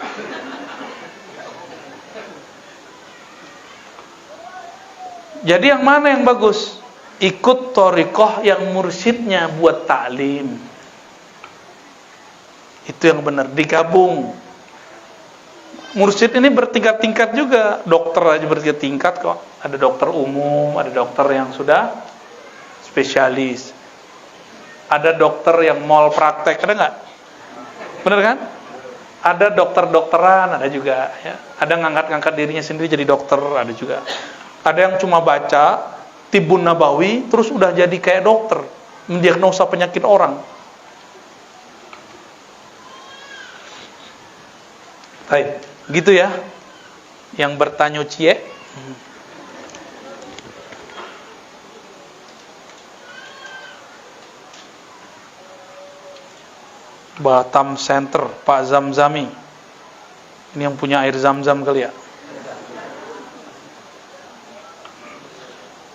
Jadi yang mana yang bagus? Ikut torikoh yang mursyidnya buat ta'lim. Itu yang benar, digabung. Mursyid ini bertingkat-tingkat juga. Dokter aja bertingkat kok. Ada dokter umum, ada dokter yang sudah spesialis. Ada dokter yang mall praktek, ada nggak? Bener kan? Ada dokter-dokteran, ada juga ya. Ada ngangkat-ngangkat dirinya sendiri jadi dokter, ada juga. Ada yang cuma baca Tibun Nabawi, terus udah jadi kayak dokter, mendiagnosa penyakit orang. Baik, gitu ya. Yang bertanya cie. Batam Center, Pak Zamzami. Ini yang punya air zam-zam kali ya.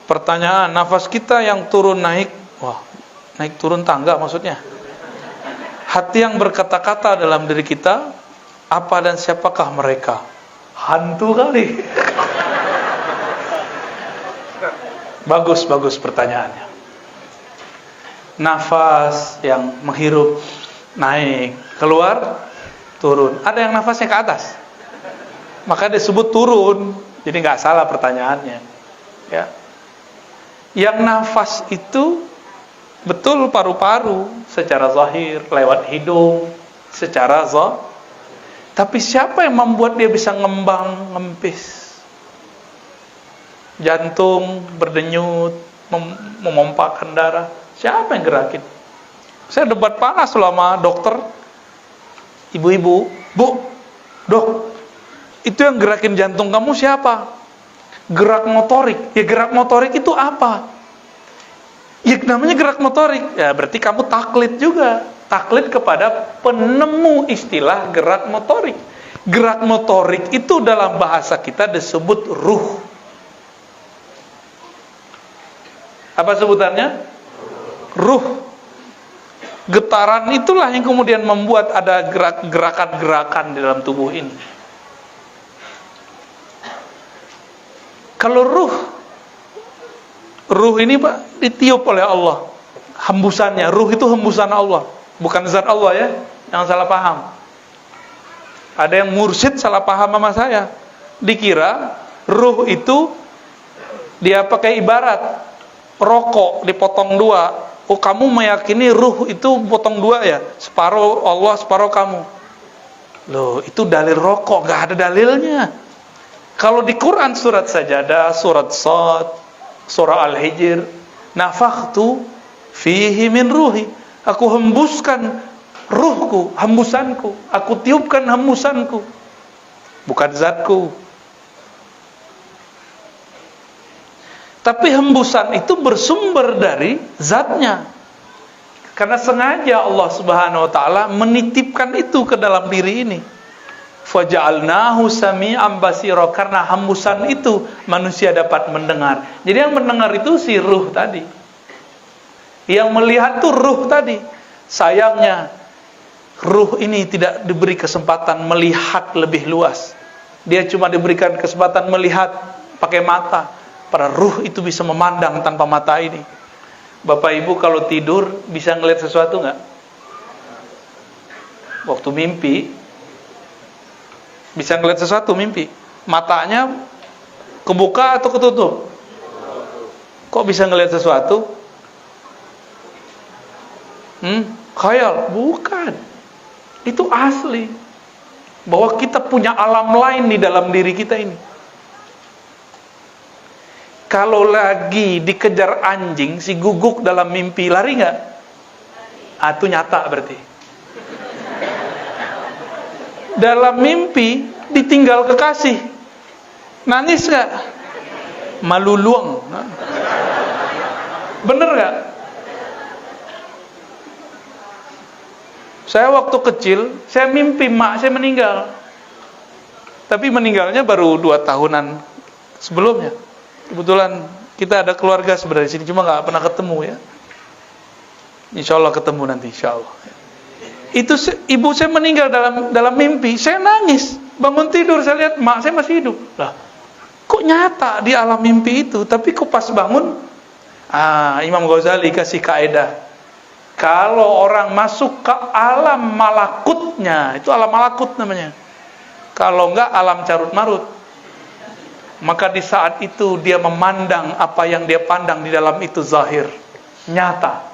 Pertanyaan, nafas kita yang turun naik, wah, naik turun tangga maksudnya. Hati yang berkata-kata dalam diri kita, apa dan siapakah mereka? Hantu kali. Bagus pertanyaannya. Nafas yang menghirup, naik, keluar, turun. Ada yang nafasnya ke atas, maka disebut turun. Jadi nggak salah pertanyaannya. Ya. Yang nafas itu betul paru-paru secara zahir, lewat hidung secara zahir. Tapi siapa yang membuat dia bisa ngembang, ngempis? Jantung berdenyut, memompahkan darah. Siapa yang gerakin? Saya debat panas selama dokter. Ibu-ibu, Bu, dok, itu yang gerakin jantung kamu siapa? Gerak motorik. Ya gerak motorik itu apa? Ya namanya gerak motorik. Ya berarti kamu taklid juga. Taklid kepada penemu istilah gerak motorik. Gerak motorik itu dalam bahasa kita disebut ruh. Apa sebutannya? Ruh. Getaran itulah yang kemudian membuat ada gerakan-gerakan di dalam tubuh ini. Kalau ruh ini Pak ditiup oleh Allah. Hembusannya, ruh itu hembusan Allah, bukan zat Allah ya. Jangan salah paham. Ada yang mursyid salah paham sama saya. Dikira ruh itu dia pakai ibarat rokok dipotong dua. Oh, kamu meyakini ruh itu potong dua ya? Separuh Allah, separuh kamu. Loh, itu dalil rokok, gak ada dalilnya. Kalau di Quran surat Sajadah, surat Shad, surah Al-Hijr, nafakhtu fihi min ruhi. Aku hembuskan ruhku, hembusanku. Aku tiupkan hembusanku. Bukan zatku. Tapi hembusan itu bersumber dari zatnya. Karena sengaja Allah Subhanahu wa taala menitipkan itu ke dalam diri ini. Faja'alnahu sami'an basira, karena hembusan itu manusia dapat mendengar. Jadi yang mendengar itu si ruh tadi. Yang melihat itu ruh tadi. Sayangnya ruh ini tidak diberi kesempatan melihat lebih luas. Dia cuma diberikan kesempatan melihat pakai mata. Para ruh itu bisa memandang tanpa mata ini. Bapak Ibu kalau tidur bisa ngelihat sesuatu nggak? Waktu mimpi bisa ngelihat sesuatu mimpi. Matanya kebuka atau ketutup? Kok bisa ngelihat sesuatu? Khayal? Bukan. Itu asli. Bahwa kita punya alam lain di dalam diri kita ini. Kalau lagi dikejar anjing, si guguk dalam mimpi, lari nggak? Itu nyata berarti. Dalam mimpi ditinggal kekasih, nangis nggak? Maluluang. Bener nggak? Saya waktu kecil, saya mimpi mak saya meninggal. Tapi meninggalnya baru 2 tahunan sebelumnya. Kebetulan kita ada keluarga sebenarnya di sini, cuma nggak pernah ketemu ya. Insya Allah ketemu nanti, insya Allah. Itu ibu saya meninggal dalam mimpi, saya nangis. Bangun tidur saya lihat mak saya masih hidup. Lah, kok nyata di alam mimpi itu? Tapi kok pas bangun, Imam Ghazali kasih kaidah. Kalau orang masuk ke alam malakutnya, itu alam malakut namanya. Kalau enggak alam carut marut. Maka di saat itu dia memandang apa yang dia pandang di dalam itu zahir, nyata.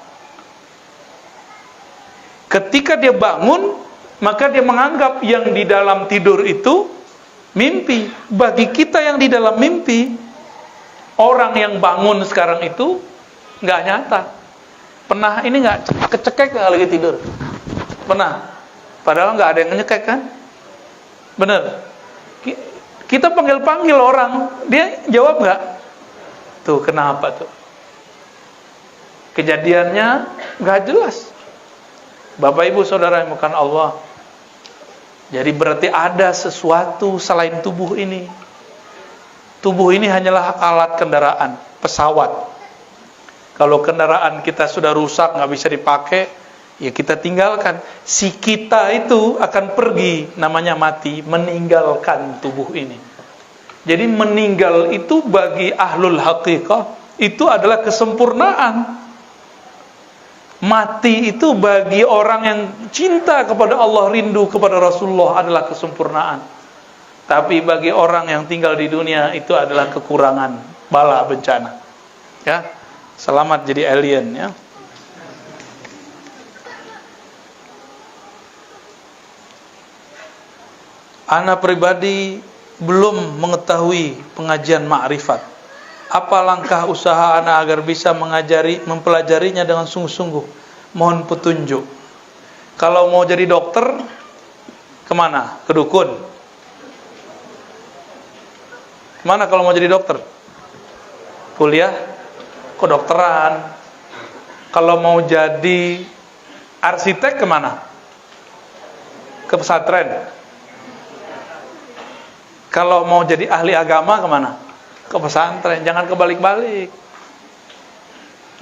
Ketika dia bangun, maka dia menganggap yang di dalam tidur itu mimpi. Bagi kita yang di dalam mimpi, orang yang bangun sekarang itu nggak nyata. Pernah ini nggak kecekek nggak lagi tidur? Pernah. Padahal nggak ada yang ngecekek kan? Bener. Kita panggil-panggil orang, dia jawab nggak? Tuh kenapa tuh? Kejadiannya nggak jelas. Bapak Ibu Saudara yang bukan Allah, jadi berarti ada sesuatu selain tubuh ini. Tubuh ini hanyalah alat kendaraan, pesawat. Kalau kendaraan kita sudah rusak, nggak bisa dipakai, ya kita tinggalkan. Si kita itu akan pergi, namanya mati, meninggalkan tubuh ini. Jadi meninggal itu bagi ahlul haqiqah itu adalah kesempurnaan. Mati itu bagi orang yang cinta kepada Allah, rindu kepada Rasulullah adalah kesempurnaan. Tapi bagi orang yang tinggal di dunia itu adalah kekurangan, bala bencana. Ya, selamat jadi alien ya. Ana pribadi belum mengetahui pengajian ma'rifat. Apa langkah usaha ana agar bisa mempelajarinya dengan sungguh-sungguh? Mohon petunjuk. Kalau mau jadi dokter, kemana? Ke dukun. Kemana kalau mau jadi dokter? Kuliah kedokteran. Kalau mau jadi arsitek, kemana? Ke pesantren. Kalau mau jadi ahli agama, kemana? Ke pesantren. Jangan kebalik-balik.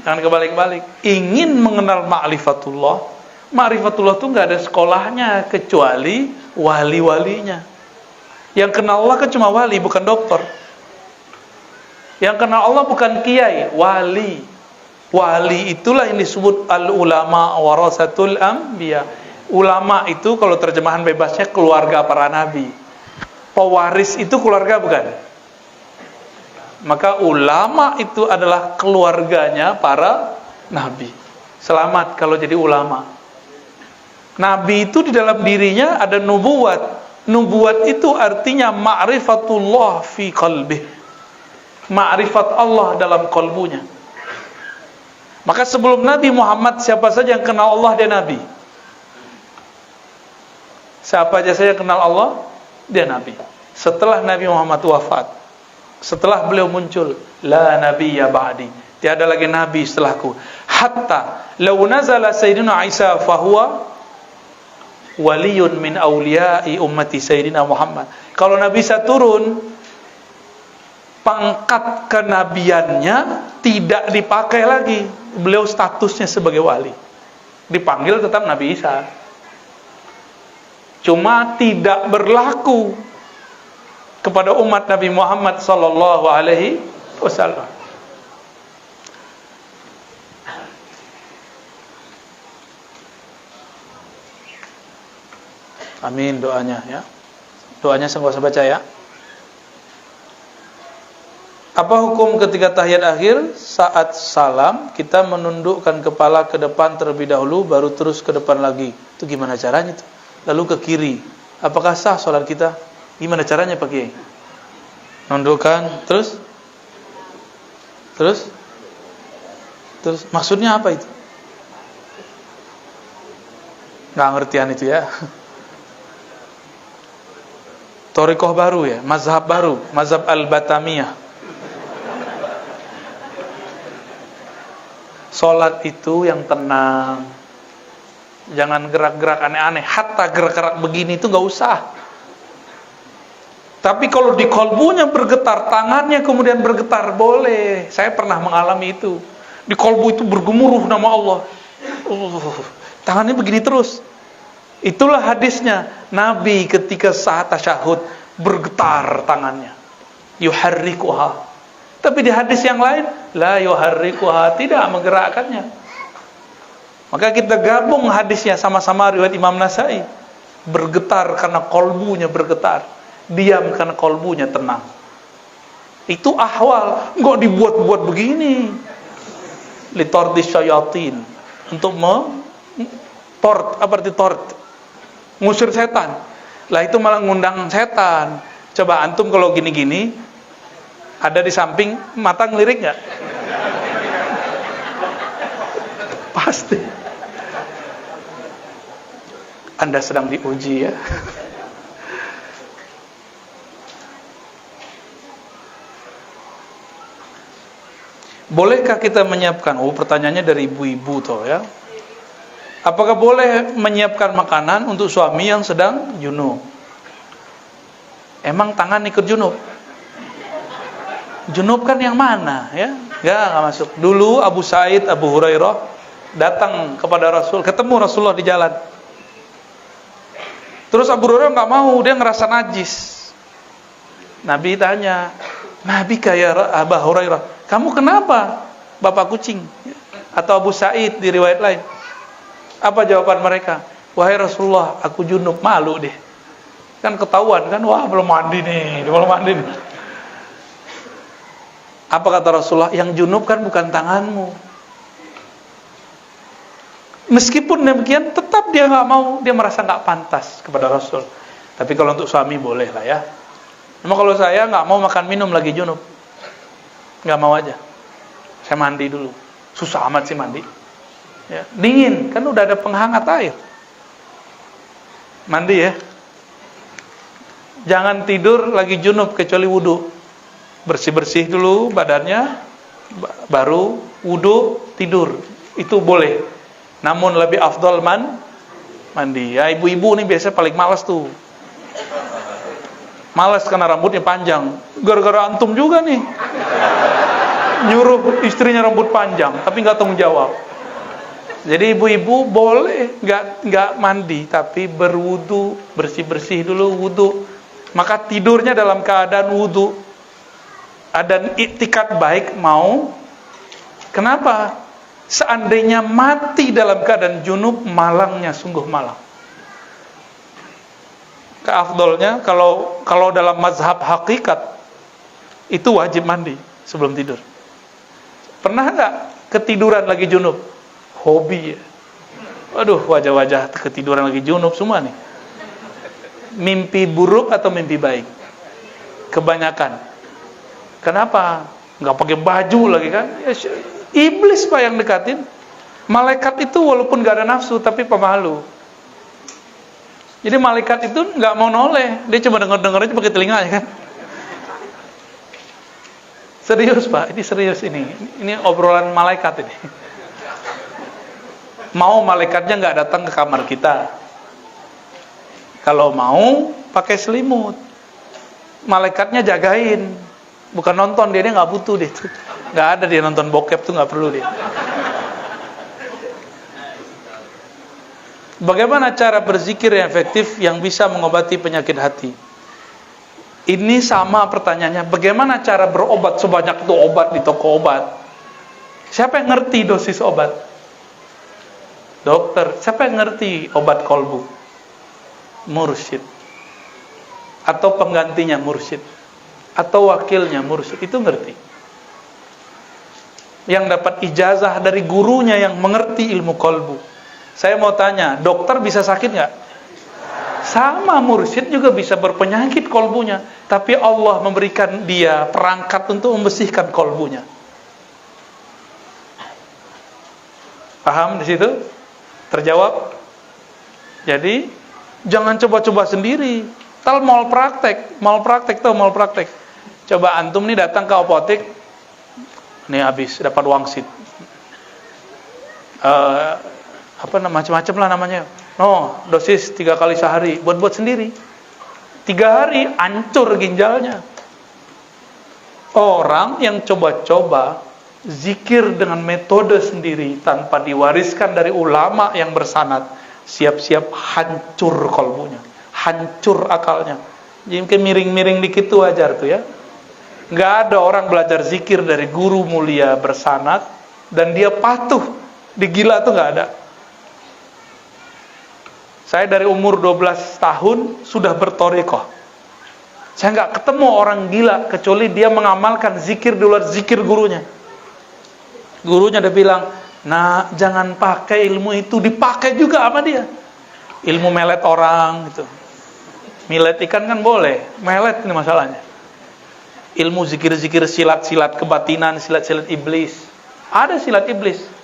Jangan kebalik-balik. Ingin mengenal ma'rifatullah, ma'rifatullah itu nggak ada sekolahnya kecuali wali-walinya. Yang kenal Allah kan cuma wali, bukan dokter. Yang kenal Allah bukan kiai, wali. Wali itulah yang disebut al-ulama warasatul anbiya. Ulama itu kalau terjemahan bebasnya keluarga para nabi. Pewaris itu keluarga bukan? Maka ulama itu adalah keluarganya para nabi. Selamat kalau jadi ulama. Nabi itu di dalam dirinya ada nubuwat. Nubuwat itu artinya ma'rifatullah fi qalbih. Ma'rifat Allah dalam kalbunya. Maka sebelum Nabi Muhammad, siapa saja yang kenal Allah, dia nabi. Siapa saja yang kenal Allah, dia nabi. Setelah Nabi Muhammad wafat, setelah beliau muncul, la nabiyya ba'di, tiada lagi nabi setelahku. Hatta law nazala sayyidina Isa fahuwa waliyun min awliya'i ummati sayyidina Muhammad. Kalau Nabi Isa turun, pangkat kenabiannya tidak dipakai lagi. Beliau statusnya sebagai wali. Dipanggil tetap Nabi Isa. Cuma tidak berlaku kepada umat Nabi Muhammad sallallahu alaihi wasallam. Amin doanya ya. Doanya saya baca ya. Apa hukum ketika tahiyat akhir saat salam kita menundukkan kepala ke depan terlebih dahulu baru terus ke depan lagi? Itu gimana caranya itu? Lalu ke kiri. Apakah sah salat kita? Gimana caranya Pak Kiai? Nundukkan terus maksudnya apa itu? Nggak ngertian itu ya. Thariqah baru ya, mazhab baru, mazhab al-Batamiyah. Salat itu yang tenang. Jangan gerak-gerak aneh-aneh. Hatta gerak-gerak begini itu nggak usah. Tapi kalau di kolbunya bergetar, tangannya kemudian bergetar, boleh. Saya pernah mengalami itu. Di kolbu itu bergemuruh nama Allah. Tangannya begini terus. Itulah hadisnya. Nabi ketika saat tasyahud bergetar tangannya. Yuharrikuha. Tapi di hadis yang lain, la yuharrikuha, tidak menggerakkannya. Maka kita gabung hadisnya sama-sama riwayat Imam Nasai. Bergetar karena kolbunya bergetar. Diam karena kolbunya tenang. Itu ahwal. Enggak dibuat-buat begini. Litordi syayatin. Untuk tort, apa arti tort? Ngusir setan. Lah itu malah ngundang setan. Coba antum kalau gini-gini, ada di samping, mata ngelirik nggak? Pasti. Anda sedang diuji ya. Bolehkah kita menyiapkan? Pertanyaannya dari ibu-ibu toh ya. Apakah boleh menyiapkan makanan untuk suami yang sedang junub? Emang tangan ikut junub? Junub kan yang mana ya? Nggak masuk. Dulu Abu Sa'id, Abu Hurairah datang kepada Rasul, ketemu Rasulullah di jalan. Terus Abu Hurairah nggak mau, dia ngerasa najis. Nabi tanya, Nabi kaya Abu Hurairah, kamu kenapa? Bapak kucing. Atau Abu Sa'id di riwayat lain. Apa jawaban mereka? Wahai Rasulullah, aku junub, malu deh. Kan ketahuan kan, wah belum mandi nih. Apa kata Rasulullah? Yang junub kan bukan tanganmu. Meskipun demikian, tetap dia nggak mau, dia merasa nggak pantas kepada Rasul. Tapi kalau untuk suami boleh lah ya. Cuma kalau saya nggak mau makan minum lagi junub, nggak mau aja. Saya mandi dulu. Susah amat sih mandi. Ya, dingin, kan udah ada penghangat air. Mandi ya. Jangan tidur lagi junub kecuali wudu. Bersih-bersih dulu badannya, baru wudu tidur. Itu boleh. Namun lebih afdal mandi. Ya, ibu-ibu nih biasanya paling malas tuh. Malas karena rambutnya panjang. Gara-gara antum juga nih. Nyuruh istrinya rambut panjang, tapi nggak tanggung jawab. Jadi ibu-ibu boleh nggak mandi, tapi berwudu, bersih-bersih dulu wudu. Maka tidurnya dalam keadaan wudu. Ada iktikad baik mau. Kenapa? Seandainya mati dalam keadaan junub, malangnya sungguh malang. Keafdolnya kalau dalam mazhab hakikat itu wajib mandi sebelum tidur. Pernah nggak ketiduran lagi junub? Hobi ya. Aduh, wajah-wajah ketiduran lagi junub semua nih. Mimpi buruk atau mimpi baik? Kebanyakan. Kenapa? Nggak pakai baju lagi kan? Ya, iblis Pak yang dekatin. Malaikat itu walaupun nggak ada nafsu tapi pemalu. Jadi malaikat itu nggak mau noleh, dia cuma denger aja pakai telinganya kan. Serius Pak, ini serius ini. Ini obrolan malaikat ini. Mau malaikatnya nggak datang ke kamar kita. Kalau mau pakai selimut. Malaikatnya jagain, bukan nonton, dia nggak butuh deh. Nggak ada dia nonton bokep tuh, nggak perlu dia. Bagaimana cara berzikir yang efektif yang bisa mengobati penyakit hati? Ini sama pertanyaannya, bagaimana cara berobat sebanyak itu obat di toko obat? Siapa yang ngerti dosis obat? Dokter. Siapa yang ngerti obat kolbu? Mursyid. Atau penggantinya mursyid. Atau wakilnya mursyid. Itu ngerti. Yang dapat ijazah dari gurunya yang mengerti ilmu kolbu. Saya mau tanya, dokter bisa sakit nggak? Sama, mursyid juga bisa berpenyakit kolbunya, tapi Allah memberikan dia perangkat untuk membersihkan kolbunya. Paham di situ? Terjawab? Jadi jangan coba-coba sendiri. Tal mal praktek tuh. Coba antum nih datang ke apotek, nih habis dapat wangsit. Macam-macam lah namanya. Dosis 3 kali sehari, buat sendiri. 3 hari hancur ginjalnya. Orang yang coba-coba zikir dengan metode sendiri tanpa diwariskan dari ulama yang bersanad, siap-siap hancur kolbunya, hancur akalnya. Jadi mungkin miring-miring dikit tuh wajar tuh ya. Nggak ada orang belajar zikir dari guru mulia bersanad dan dia patuh, digila tuh nggak ada. Saya dari umur 12 tahun sudah berthariqah. Saya nggak ketemu orang gila kecuali dia mengamalkan zikir di luar zikir gurunya. Gurunya udah bilang, nah jangan pakai ilmu itu, dipakai juga sama dia. Ilmu melet orang gitu. Milet ikan kan boleh, melet ini masalahnya. Ilmu zikir-zikir silat-silat kebatinan, silat-silat iblis. Ada silat iblis.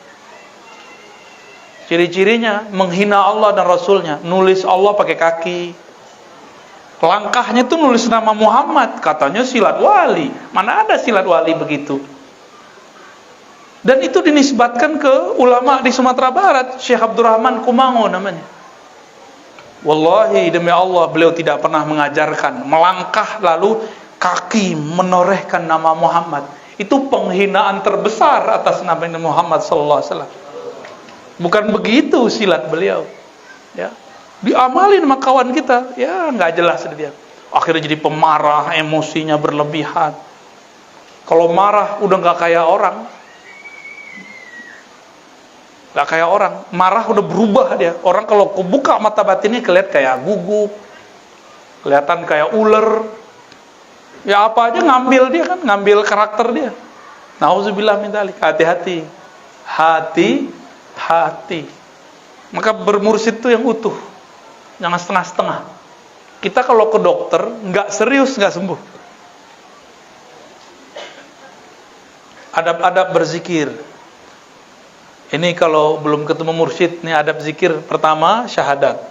Ciri-cirinya menghina Allah dan Rasulnya, nulis Allah pakai kaki. Langkahnya tuh nulis nama Muhammad, katanya silat wali. Mana ada silat wali begitu? Dan itu dinisbatkan ke ulama di Sumatera Barat, Syekh Abdurrahman Kumango namanya. Wallahi demi Allah, beliau tidak pernah mengajarkan melangkah lalu kaki menorehkan nama Muhammad. Itu penghinaan terbesar atas nama Muhammad sallallahu alaihi wasallam. Bukan begitu silat beliau. Ya. Diamalin sama kawan kita, ya nggak jelas dia. Akhirnya jadi pemarah, emosinya berlebihan. Kalau marah udah nggak kayak orang. Gak kayak orang, marah udah berubah dia. Orang kalau buka mata batinnya kelihatan kayak gugup, kelihatan kayak ular. Ya apa aja ngambil dia kan, ngambil karakter dia. Nauzubillah min dzalik. Hati-hati. Hati-hati. Maka bermursyid itu yang utuh. Jangan setengah-setengah. Kita kalau ke dokter nggak serius nggak sembuh. Adab-adab berzikir. Ini kalau belum ketemu mursyid, ini adab zikir pertama syahadat.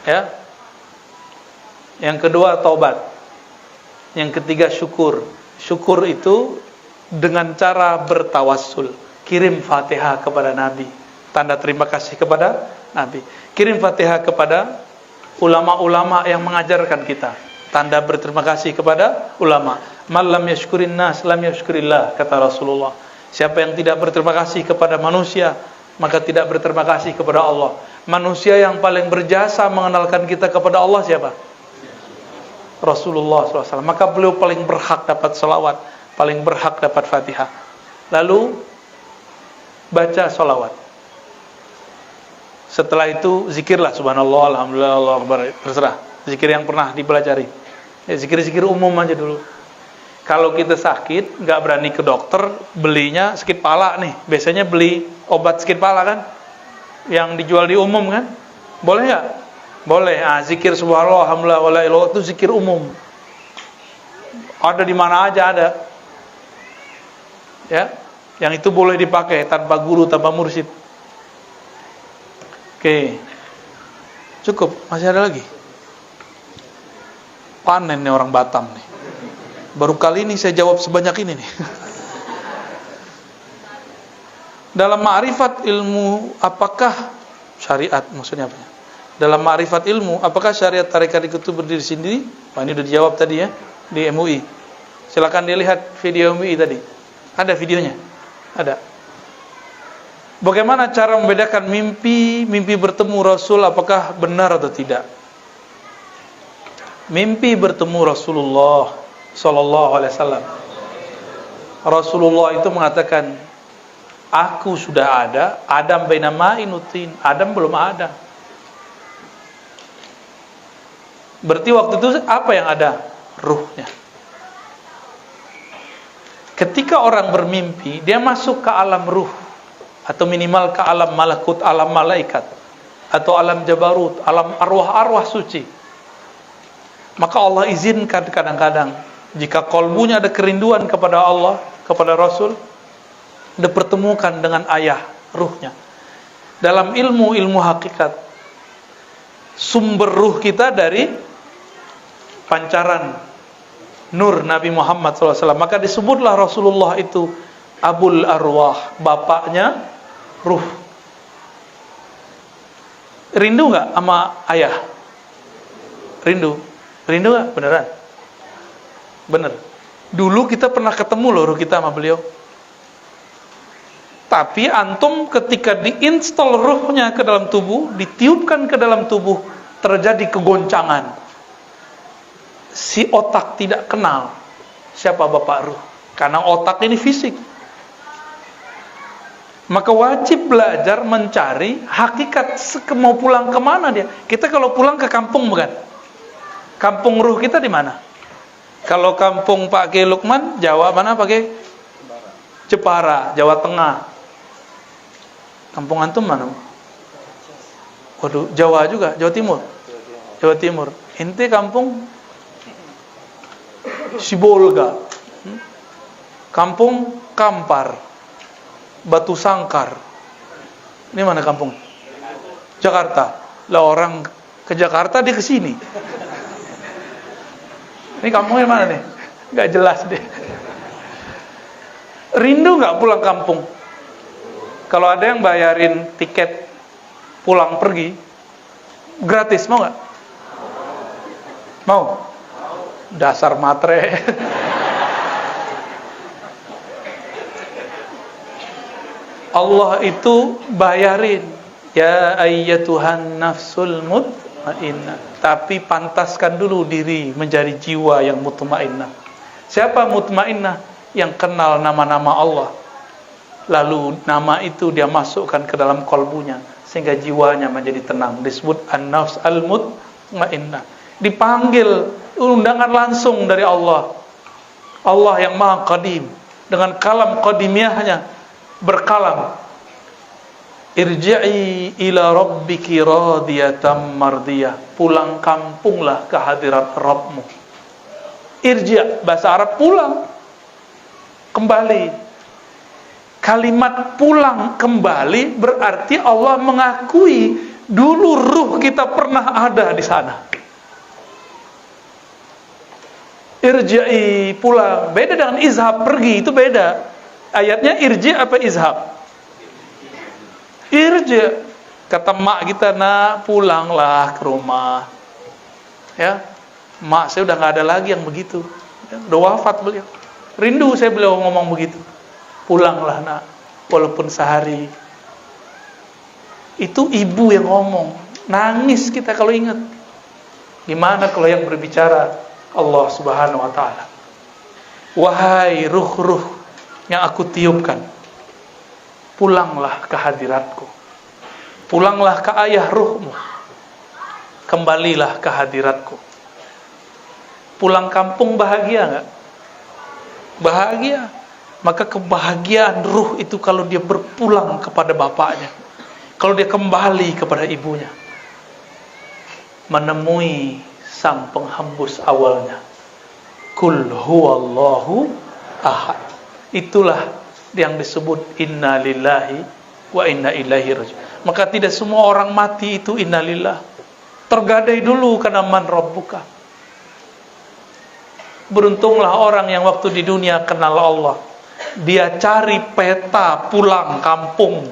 Ya. Yang kedua taubat. Yang ketiga syukur. Syukur itu dengan cara bertawassul. Kirim Fatihah kepada Nabi. Tanda terima kasih kepada Nabi. Kirim Fatihah kepada ulama-ulama yang mengajarkan kita. Tanda berterima kasih kepada ulama. Man lam yashkurin nas lam yashkurillah, kata Rasulullah. Siapa yang tidak berterima kasih kepada manusia, maka tidak berterima kasih kepada Allah. Manusia yang paling berjasa mengenalkan kita kepada Allah siapa? Rasulullah SAW. Maka beliau paling berhak dapat salawat, paling berhak dapat Fatihah. Lalu baca salawat. Setelah itu zikirlah subhanallah, alhamdulillah, Allahu akbar, terserah. Zikir yang pernah dipelajari. Ya, zikir-zikir umum aja dulu. Kalau kita sakit, nggak berani ke dokter, belinya sakit pala nih. Biasanya beli obat sakit pala kan, yang dijual di umum kan, boleh nggak? Boleh. Zikir subhanallah, alhamdulillah, wala ilaha illallah itu zikir umum. Ada di mana aja ada. Ya, yang itu boleh dipakai tanpa guru, tanpa mursyid. Oke, cukup. Masih ada lagi? Panen nih orang Batam nih. Baru kali ini saya jawab sebanyak ini nih. Dalam ma'rifat ilmu, apakah syariat, maksudnya apa? Dalam ma'rifat ilmu, apakah syariat tarekat itu berdiri sendiri? Wah, ini udah dijawab tadi ya, di MUI. Silakan dilihat video MUI tadi. Ada videonya? Ada. Bagaimana cara membedakan mimpi bertemu Rasul, apakah benar atau tidak? Mimpi bertemu Rasulullah Sallallahu alaihi wasallam. Rasulullah itu mengatakan, aku sudah ada, Adam baina ma'in utin. Adam belum ada. Berarti waktu itu apa yang ada? Ruhnya. Ketika orang bermimpi, dia masuk ke alam ruh, atau minimal ke alam malakut, alam malaikat, atau alam jabarut, alam arwah-arwah suci. Maka Allah izinkan kadang-kadang, jika kolbunya ada kerinduan kepada Allah, kepada Rasul, dipertemukan dengan ayah ruhnya. Dalam ilmu hakikat, sumber ruh kita dari pancaran nur Nabi Muhammad SAW. Maka disebutlah Rasulullah itu Abul Arwah, bapaknya ruh. Rindu gak sama ayah? Rindu gak? Beneran? Bener. Dulu kita pernah ketemu loh ruh kita sama beliau. Tapi antum ketika diinstal ruhnya ke dalam tubuh, ditiupkan ke dalam tubuh, terjadi kegoncangan. Si otak tidak kenal siapa bapak ruh, karena otak ini fisik. Maka wajib belajar mencari hakikat, mau pulang kemana dia. Kita kalau pulang ke kampung bukan? Kampung ruh kita di mana? Kalau kampung Pak Kiai Lukman, Jawa mana pakai? Jepara, Jawa Tengah. Kampung antum mana? Waduh, Jawa juga, Jawa Timur. Jawa Timur. Inti kampung Sibolga. Kampung Kampar. Batu Sangkar. Ini mana kampung? Jakarta. Lah orang ke Jakarta dia ke sini. Ini kampungnya mana nih? Gak jelas deh. Rindu nggak pulang kampung? Kalau ada yang bayarin tiket pulang pergi gratis, mau nggak? Mau? Dasar matre. Allah itu bayarin, ya ayyatuhan nafsul mutmainnah. Tapi pantaskan dulu diri menjadi jiwa yang mutmainnah. Siapa mutmainnah? Yang kenal nama-nama Allah. Lalu nama itu dia masukkan ke dalam kolbunya sehingga jiwanya menjadi tenang. Disebut an-nafs al-mutmainnah. Dipanggil undangan langsung dari Allah. Allah yang Maha Qadim dengan kalam qadimiyahnya berkalam, irji'i ila rabbiki radiyatan mardiyah. Pulang kampunglah ke hadirat Rabbmu. Irji', bahasa Arab pulang, kembali. Kalimat pulang kembali berarti Allah mengakui dulu ruh kita pernah ada di sana. Irji'i, pulang. Beda dengan izhab, pergi, itu beda. Ayatnya irji' apa izhab? Irji'. Kata mak kita, nak pulanglah ke rumah. Ya, mak saya udah nggak ada lagi yang begitu. Udah wafat beliau. Rindu saya beliau ngomong begitu. Pulanglah nak, walaupun sehari. Itu ibu yang ngomong. Nangis kita kalau ingat. Gimana kalau yang berbicara Allah Subhanahu wa ta'ala? Wahai ruh-ruh yang aku tiupkan, pulanglah ke hadiratku. Pulanglah ke ayah ruhmu. Kembalilah ke hadiratku. Pulang kampung bahagia enggak? Bahagia. Maka kebahagiaan ruh itu kalau dia berpulang kepada bapaknya, kalau dia kembali kepada ibunya, menemui sang penghembus awalnya. Kul huwallahu ahad. Itulah yang disebut inna lillahi wa inna ilaihi raji'un. Maka tidak semua orang mati itu inna lillah. Tergadai dulu karena man rabbuka. Beruntunglah orang yang waktu di dunia kenal Allah. Dia cari peta pulang kampung.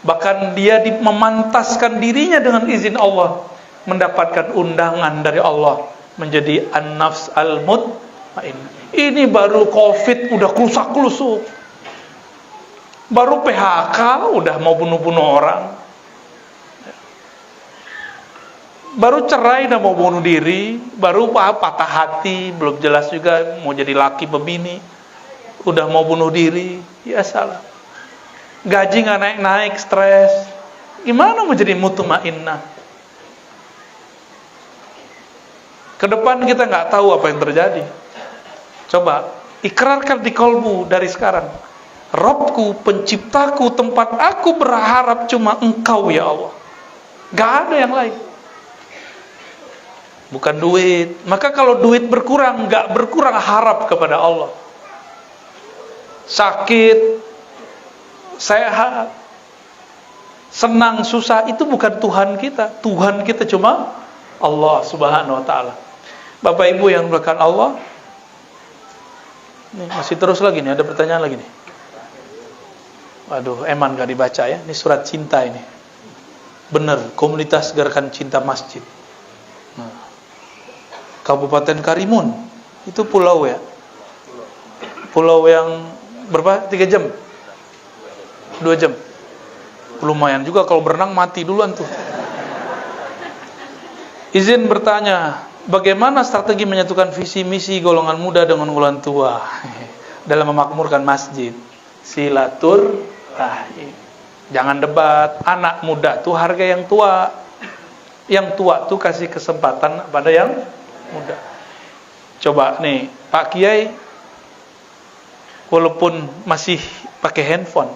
Bahkan dia memantaskan dirinya dengan izin Allah, mendapatkan undangan dari Allah menjadi an-nafs al-mutmainnah. Ini baru COVID udah klusak-klusuk. Baru PHK udah mau bunuh-bunuh orang. Baru cerai udah mau bunuh diri. Baru patah hati, belum jelas juga mau jadi laki bebini, udah mau bunuh diri. Ya salah. Gaji gak naik-naik, stres. Gimana mau jadi mutmainnah? Kedepan kita nggak tahu apa yang terjadi. Coba ikrarkan di kolbu dari sekarang. Rabbku, penciptaku, tempat aku berharap cuma Engkau ya Allah. Gak ada yang lain. Bukan duit. Maka kalau duit berkurang, gak berkurang harap kepada Allah. Sakit, sehat, senang, susah, itu bukan Tuhan kita. Tuhan kita cuma Allah Subhanahu wa ta'ala. Bapak Ibu yang dimuliakan Allah, nih, masih terus lagi nih, ada pertanyaan lagi nih. Waduh, eman gak dibaca ya. Ini surat cinta ini. Bener, komunitas gerakan cinta masjid. Nah, Kabupaten Karimun, itu pulau ya. Pulau yang berapa? 3 jam? 2 jam? Lumayan juga kalau berenang mati duluan tuh. Izin bertanya, bagaimana strategi menyatukan visi misi golongan muda dengan golongan tua dalam memakmurkan masjid? Silaturahim. Jangan debat. Anak muda tuh harga yang tua. Yang tua tuh kasih kesempatan pada yang muda. Coba nih, Pak Kiai walaupun masih pakai handphone,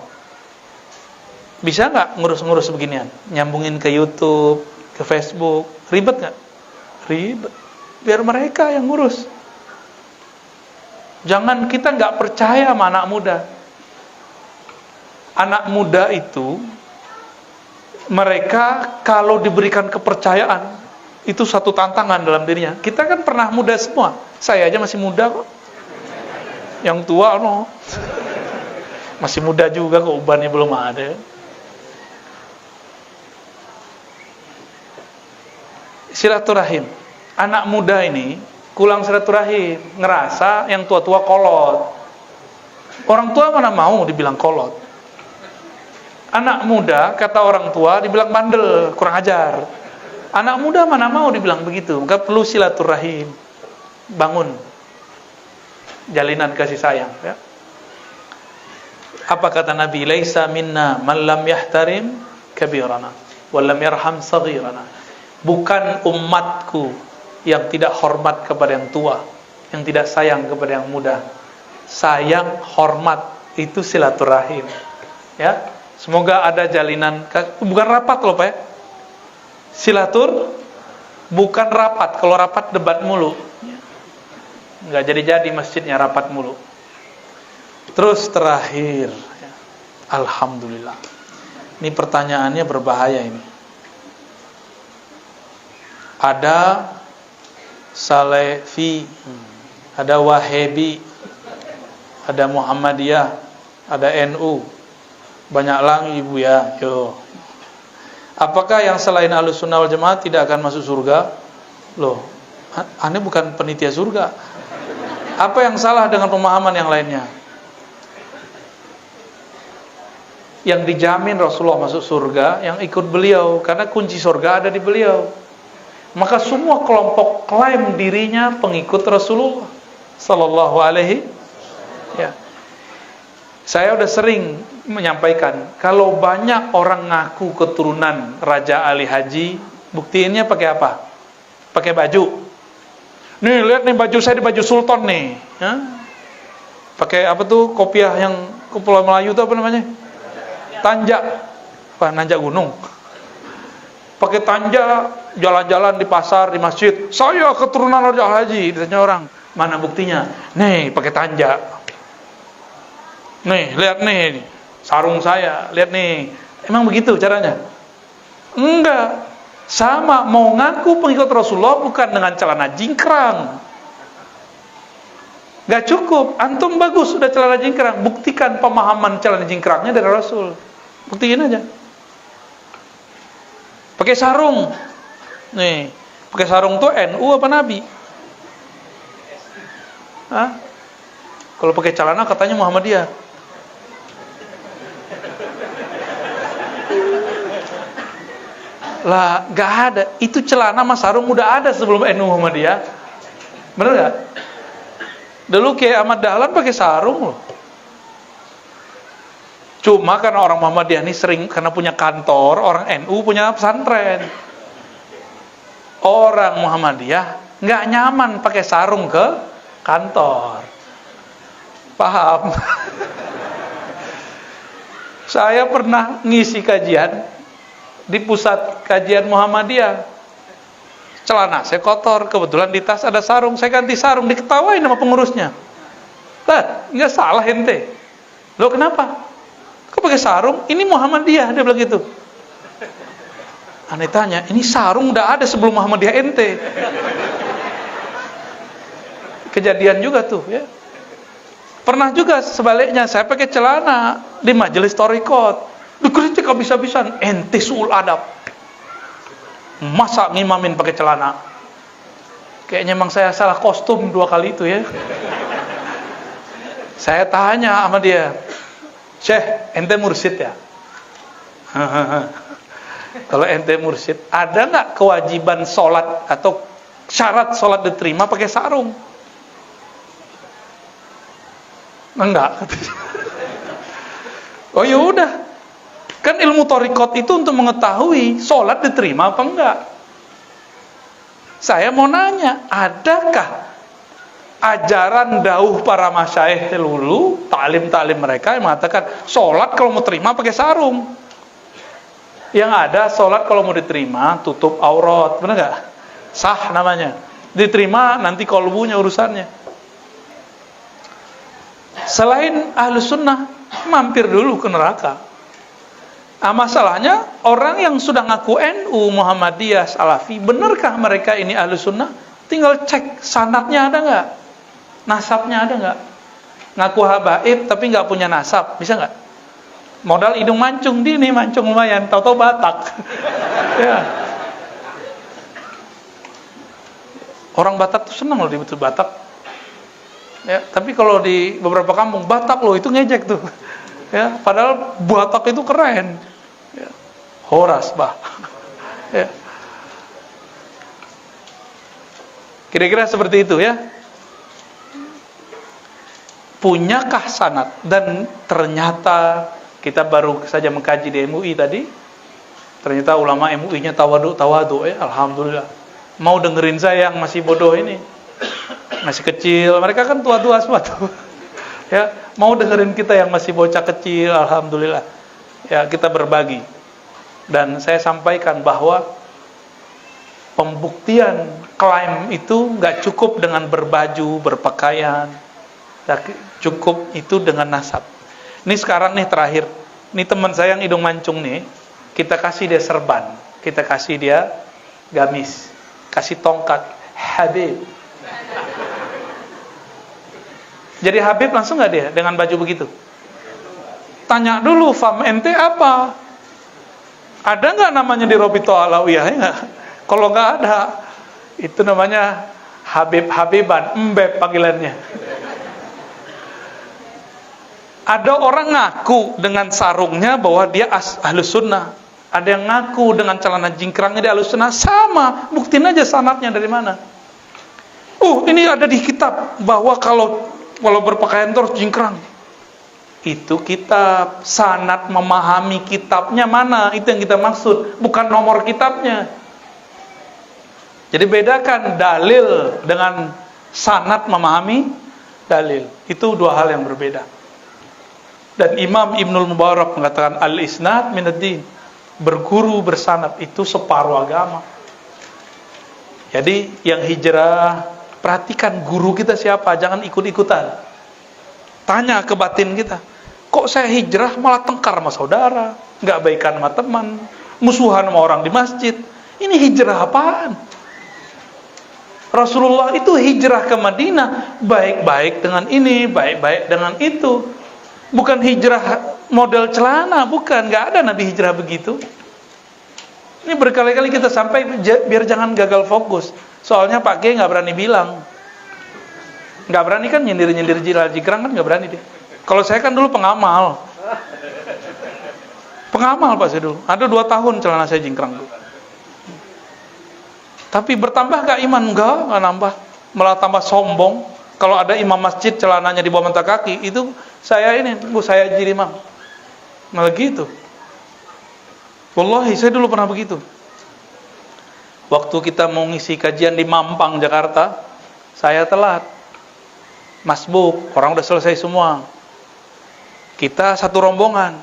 bisa nggak ngurus-ngurus beginian? Nyambungin ke YouTube, ke Facebook, ribet nggak? Ribet. Biar mereka yang ngurus. Jangan kita nggak percaya sama anak muda. Anak muda itu, mereka kalau diberikan kepercayaan, itu satu tantangan dalam dirinya. Kita kan pernah muda semua. Saya aja masih muda kok. Yang tua no. Masih muda juga kok, ubannya belum ada. Silaturahim. Anak muda ini kurang silaturahim, ngerasa yang tua-tua kolot. Orang tua mana mau dibilang kolot. Anak muda kata orang tua dibilang bandel, kurang ajar. Anak muda mana mau dibilang begitu. Maka perlu silaturahim. Bangun jalinan kasih sayang, ya. Apa kata Nabi? Laisa minna man lam yahtarim kabirana wa lam yarham saghirana. Bukan umatku yang tidak hormat kepada yang tua, yang tidak sayang kepada yang muda. Sayang, hormat itu silaturahim. Ya. Semoga ada jalinan, bukan rapat loh Pak ya. Silatur bukan rapat. Kalau rapat debat mulu. Enggak jadi-jadi masjidnya, rapat mulu. Terus terakhir, alhamdulillah. Ini pertanyaannya berbahaya ini. Ada Salafi, ada Wahabi, ada Muhammadiyah, ada NU. Banyak lagi ibu ya. Yo. Apakah yang selain Ahlussunnah wal Jamaah tidak akan masuk surga? Loh, aneh bukan penitia surga. Apa yang salah dengan pemahaman yang lainnya? Yang dijamin Rasulullah masuk surga, yang ikut beliau, karena kunci surga ada di beliau. Maka semua kelompok klaim dirinya pengikut Rasulullah sallallahu alaihi. Ya. Saya udah sering menyampaikan, kalau banyak orang ngaku keturunan Raja Ali Haji, buktiinnya pakai apa? Pakai baju. Nih, lihat nih baju saya, di baju sultan nih. Ya. Pakai apa tuh, kopiah yang Kepulauan Melayu itu apa namanya? Tanjak. Apa, nanjak gunung. Pakai tanjak, jalan-jalan di pasar, di masjid. Saya keturunan Raja Ali Haji. Ditanya orang, mana buktinya? Nih, pakai tanjak. Nih, lihat nih, sarung saya, lihat nih. Emang begitu caranya? Enggak. Sama, mau ngaku pengikut Rasulullah bukan dengan celana jingkrang. Gak cukup. Antum bagus sudah celana jingkrang, buktikan pemahaman celana jingkrangnya dari Rasul. Buktiin aja. Pakai sarung. Nih, pakai sarung tuh NU apa Nabi? Hah? Kalau pakai celana katanya Muhammadiyah. Lah, gak ada. Itu celana sama sarung udah ada sebelum NU Muhammadiyah. Bener gak? Dulu Kiai Ahmad Dahlan pakai sarung loh. Cuma karena orang Muhammadiyah ini sering, karena punya kantor, orang NU punya pesantren. Orang Muhammadiyah gak nyaman pakai sarung ke kantor. Paham? Saya pernah ngisi kajian di pusat kajian Muhammadiyah. Celana saya kotor, kebetulan di tas ada sarung, saya ganti sarung, diketawain sama pengurusnya. Lah, nggak salah ente. Loh kenapa? Kok pakai sarung? Ini Muhammadiyah, dia bilang gitu. Aneh tanya, ini sarung udah ada sebelum Muhammadiyah ente. Kejadian juga tuh ya. Pernah juga sebaliknya, saya pakai celana di majelis thariqat. Dikritik habis-habisan, ente suul adab. Masa ngimamin pakai celana? Kayaknya emang saya salah kostum 2 kali itu ya. Saya tanya sama dia, Syekh, ente mursyid ya? Kalau ente mursyid, ada nggak kewajiban sholat atau syarat sholat diterima pakai sarung? Enggak. Oh ya udah. Kan ilmu thariqat itu untuk mengetahui sholat diterima apa enggak. Saya mau nanya, adakah ajaran dauh para masyayikh dulu, taklim-taklim mereka yang mengatakan sholat kalau mau terima pakai sarung? Yang ada sholat kalau mau diterima tutup aurat, benar enggak? Sah namanya. Diterima nanti kolbunya urusannya. Selain Ahlus Sunnah, mampir dulu ke neraka. Nah, masalahnya orang yang sudah ngaku NU, Muhammadiyah, Salafi, benarkah mereka ini Ahlus Sunnah? Tinggal cek sanadnya ada nggak, nasabnya ada nggak. Ngaku habaib tapi nggak punya nasab, bisa nggak? Modal hidung mancung, dia nih mancung lumayan, tahu-tahu Batak. Ya. Orang Batak tuh senang loh disebut Batak. Ya, tapi kalau di beberapa kampung Batak loh itu ngejek tuh. Ya, padahal Batak itu keren. Ya. Horas, bah. Ya. Kira-kira seperti itu ya. Punyakah sanad? Dan ternyata kita baru saja mengkaji di MUI tadi. Ternyata ulama MUI-nya tawadu ya, alhamdulillah. Mau dengerin saya yang masih bodoh ini. Masih kecil, mereka kan tua-tua semua tuh. Ya, mau dengerin kita yang masih bocah kecil, alhamdulillah. Ya, kita berbagi. Dan saya sampaikan bahwa pembuktian klaim itu nggak cukup dengan berbaju, berpakaian. Cukup itu dengan nasab. Ini sekarang nih terakhir. Ini teman saya yang hidung mancung nih, kita kasih dia serban, kita kasih dia gamis, kasih tongkat, Habib. Jadi Habib langsung nggak dia dengan baju begitu? Tanya dulu, fam ente apa? Ada nggak namanya di Robito Alawiyah? Ya? Kalau nggak ada, itu namanya Habiban, Mbeb panggilannya. Ada orang ngaku dengan sarungnya bahwa dia ahlus sunnah. Ada yang ngaku dengan celana jingkrangnya dia ahlus sunnah. Sama, buktiin aja sanadnya dari mana. Ini ada di kitab bahwa kalau berpakaian terus jingkrang. Itu kitab, sanad memahami kitabnya mana, itu yang kita maksud, bukan nomor kitabnya. Jadi bedakan dalil dengan sanad memahami dalil. Itu dua hal yang berbeda. Dan Imam Ibnul Mubarak mengatakan al-isnad minad-din. Berguru bersanad itu separuh agama. Jadi yang hijrah, perhatikan guru kita siapa, jangan ikut-ikutan. Tanya ke batin kita. Kok saya hijrah malah tengkar sama saudara, nggak baikan sama teman, musuhan sama orang di masjid. Ini hijrah apaan? Rasulullah itu hijrah ke Madinah baik-baik dengan ini, baik-baik dengan itu. Bukan hijrah model celana, bukan, nggak ada Nabi hijrah begitu. Ini berkali-kali kita sampai biar jangan gagal fokus. Soalnya Pak G nggak berani bilang, nggak berani kan nyindir-nyindir jingkrang kan nggak berani dia. Kalau saya kan dulu pengamal Pak saya dulu. Ada 2 tahun celana saya jingkrang dulu. Tapi bertambah gak iman? Enggak nambah. Malah tambah sombong. Kalau ada imam masjid celananya di bawah mata kaki, itu saya jadi imam. Malah gitu. Wallahi saya dulu pernah begitu. Waktu kita mau ngisi kajian di Mampang, Jakarta, saya telat. Masbuk, orang udah selesai semua. Kita satu rombongan,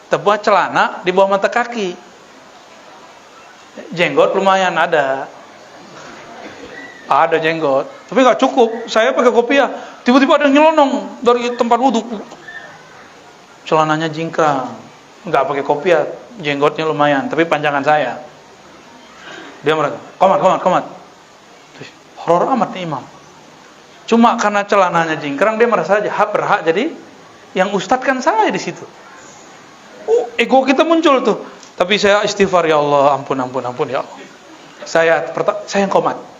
tebak celana di bawah mata kaki. Jenggot lumayan ada jenggot, tapi nggak cukup. Saya pakai kopiah, tiba-tiba ada yang nyelonong dari tempat wudhu, celananya jingkrang, nggak pakai kopiah, jenggotnya lumayan, tapi panjangan saya. Dia merasa, komat. Horor amat nih imam. Cuma karena celananya jingkrang, dia merasa aja berhak jadi yang ustadz kan saya di situ. Ego kita muncul tuh. Tapi saya istighfar, ya Allah, ampun ya Allah. Saya yang komat.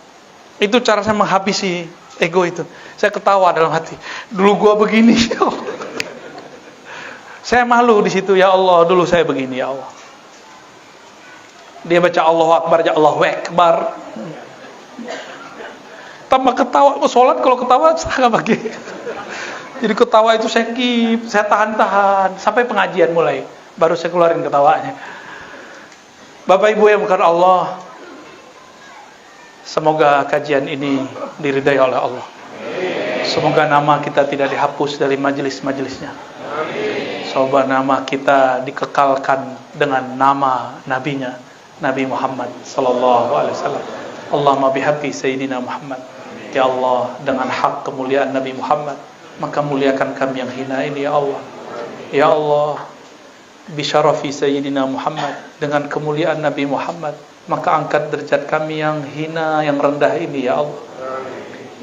Itu cara saya menghabisi ego itu. Saya ketawa dalam hati. Dulu gua begini, ya Allah. Saya malu di situ, ya Allah, dulu saya begini, ya Allah. Dia baca Allahu Akbar, ya Allahu Akbar. Tambah ketawa, sholat kalau ketawa saya nggak bagi. Jadi ketawa itu saya tahan sampai pengajian mulai, baru saya keluarin ketawanya. Bapak Ibu yang bukan Allah, semoga kajian ini diridai oleh Allah. Semoga nama kita tidak dihapus dari majelis-majelisnya. Semoga nama kita dikekalkan dengan nama nabinya, Nabi Muhammad sallallahu alaihi wasallam. Allahumma bihaqqi sayyidina Muhammad. Ya Allah, dengan hak kemuliaan Nabi Muhammad, maka muliakan kami yang hina ini, ya Allah. Ya Allah, bisyarafi sayyidina Muhammad, dengan kemuliaan Nabi Muhammad, maka angkat derajat kami yang hina, yang rendah ini, ya Allah.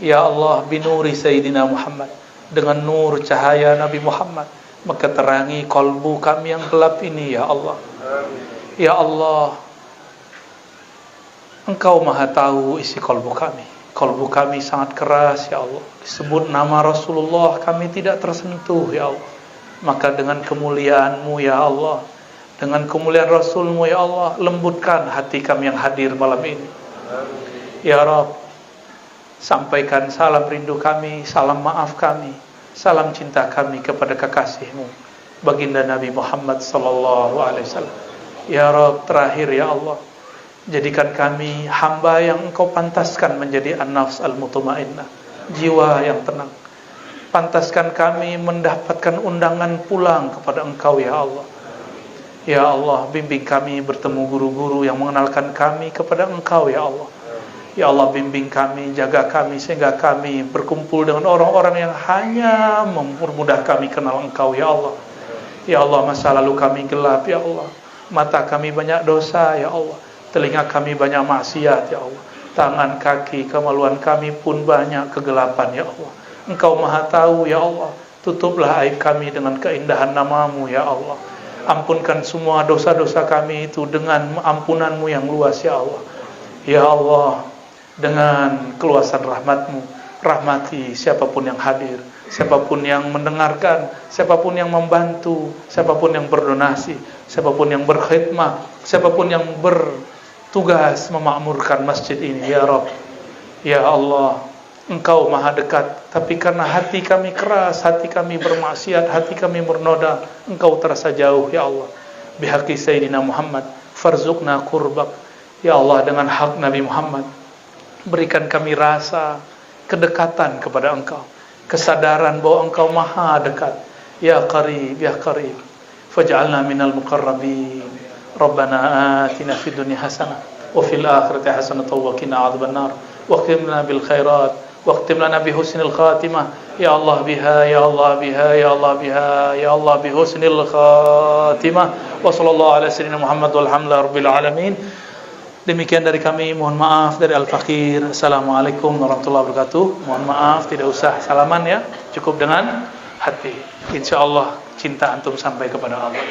Ya Allah, binuri sayyidina Muhammad, dengan nur cahaya Nabi Muhammad. Maka terangi kalbu kami yang gelap ini ya Allah. Ya Allah, Engkau maha tahu isi kalbu kami. Kalbu kami sangat keras ya Allah. Disebut nama Rasulullah kami tidak tersentuh ya Allah. Maka dengan kemuliaan-Mu ya Allah, dengan kemuliaan Rasul-Mu ya Allah, lembutkan hati kami yang hadir malam ini. Ya Rabb, sampaikan salam rindu kami, salam maaf kami, salam cinta kami kepada kekasih-Mu, baginda Nabi Muhammad sallallahu alaihi wasallam. Ya Rabb, terakhir ya Allah, jadikan kami hamba yang Engkau pantaskan menjadi an-nafs al-mutmainnah, jiwa yang tenang. Pantaskan kami mendapatkan undangan pulang kepada Engkau ya Allah. Ya Allah, bimbing kami bertemu guru-guru yang mengenalkan kami kepada Engkau ya Allah. Ya Allah, bimbing kami, jaga kami sehingga kami berkumpul dengan orang-orang yang hanya mempermudah kami kenal Engkau ya Allah. Ya Allah, masa lalu kami gelap ya Allah. Mata kami banyak dosa ya Allah. Telinga kami banyak maksiat ya Allah. Tangan, kaki, kemaluan kami pun banyak kegelapan ya Allah. Engkau maha tahu ya Allah. Tutuplah aib kami dengan keindahan nama-Mu ya Allah. Ampunkan semua dosa-dosa kami itu dengan ampunan-Mu yang luas ya Allah. Ya Allah, dengan keluasan rahmat-Mu, rahmati siapapun yang hadir, siapapun yang mendengarkan, siapapun yang membantu, siapapun yang berdonasi, siapapun yang berkhidmah, siapapun yang bertugas memakmurkan masjid ini ya Rabb. Ya Allah, Engkau maha dekat, tapi karena hati kami keras, hati kami bermaksiat, hati kami bernoda, Engkau terasa jauh ya Allah. Bihaqi Sayyidina Muhammad farzuqna qurbak. Ya Allah, dengan hak Nabi Muhammad, berikan kami rasa kedekatan kepada Engkau, kesadaran bahwa Engkau maha dekat. Ya qarib, ya qarib, faj'alna minal muqarrabin. Rabbana atina fid dunya hasanah wa fil akhirati hasanah wa qina adzabannar. Waqtim lana bil khairat waqtim lana bi husnil khatimah. Ya Allah biha, ya Allah biha, ya Allah biha, ya Allah bi husnil khatimah. Wa sallallahu ala sayyidina Muhammad walhamdulillahi rabbil alamin. Demikian dari kami, mohon maaf dari Al-Fakir. Assalamualaikum warahmatullahi wabarakatuh. Mohon maaf, tidak usah salaman ya, cukup dengan hati. Insyaallah cinta antum sampai kepada Allah.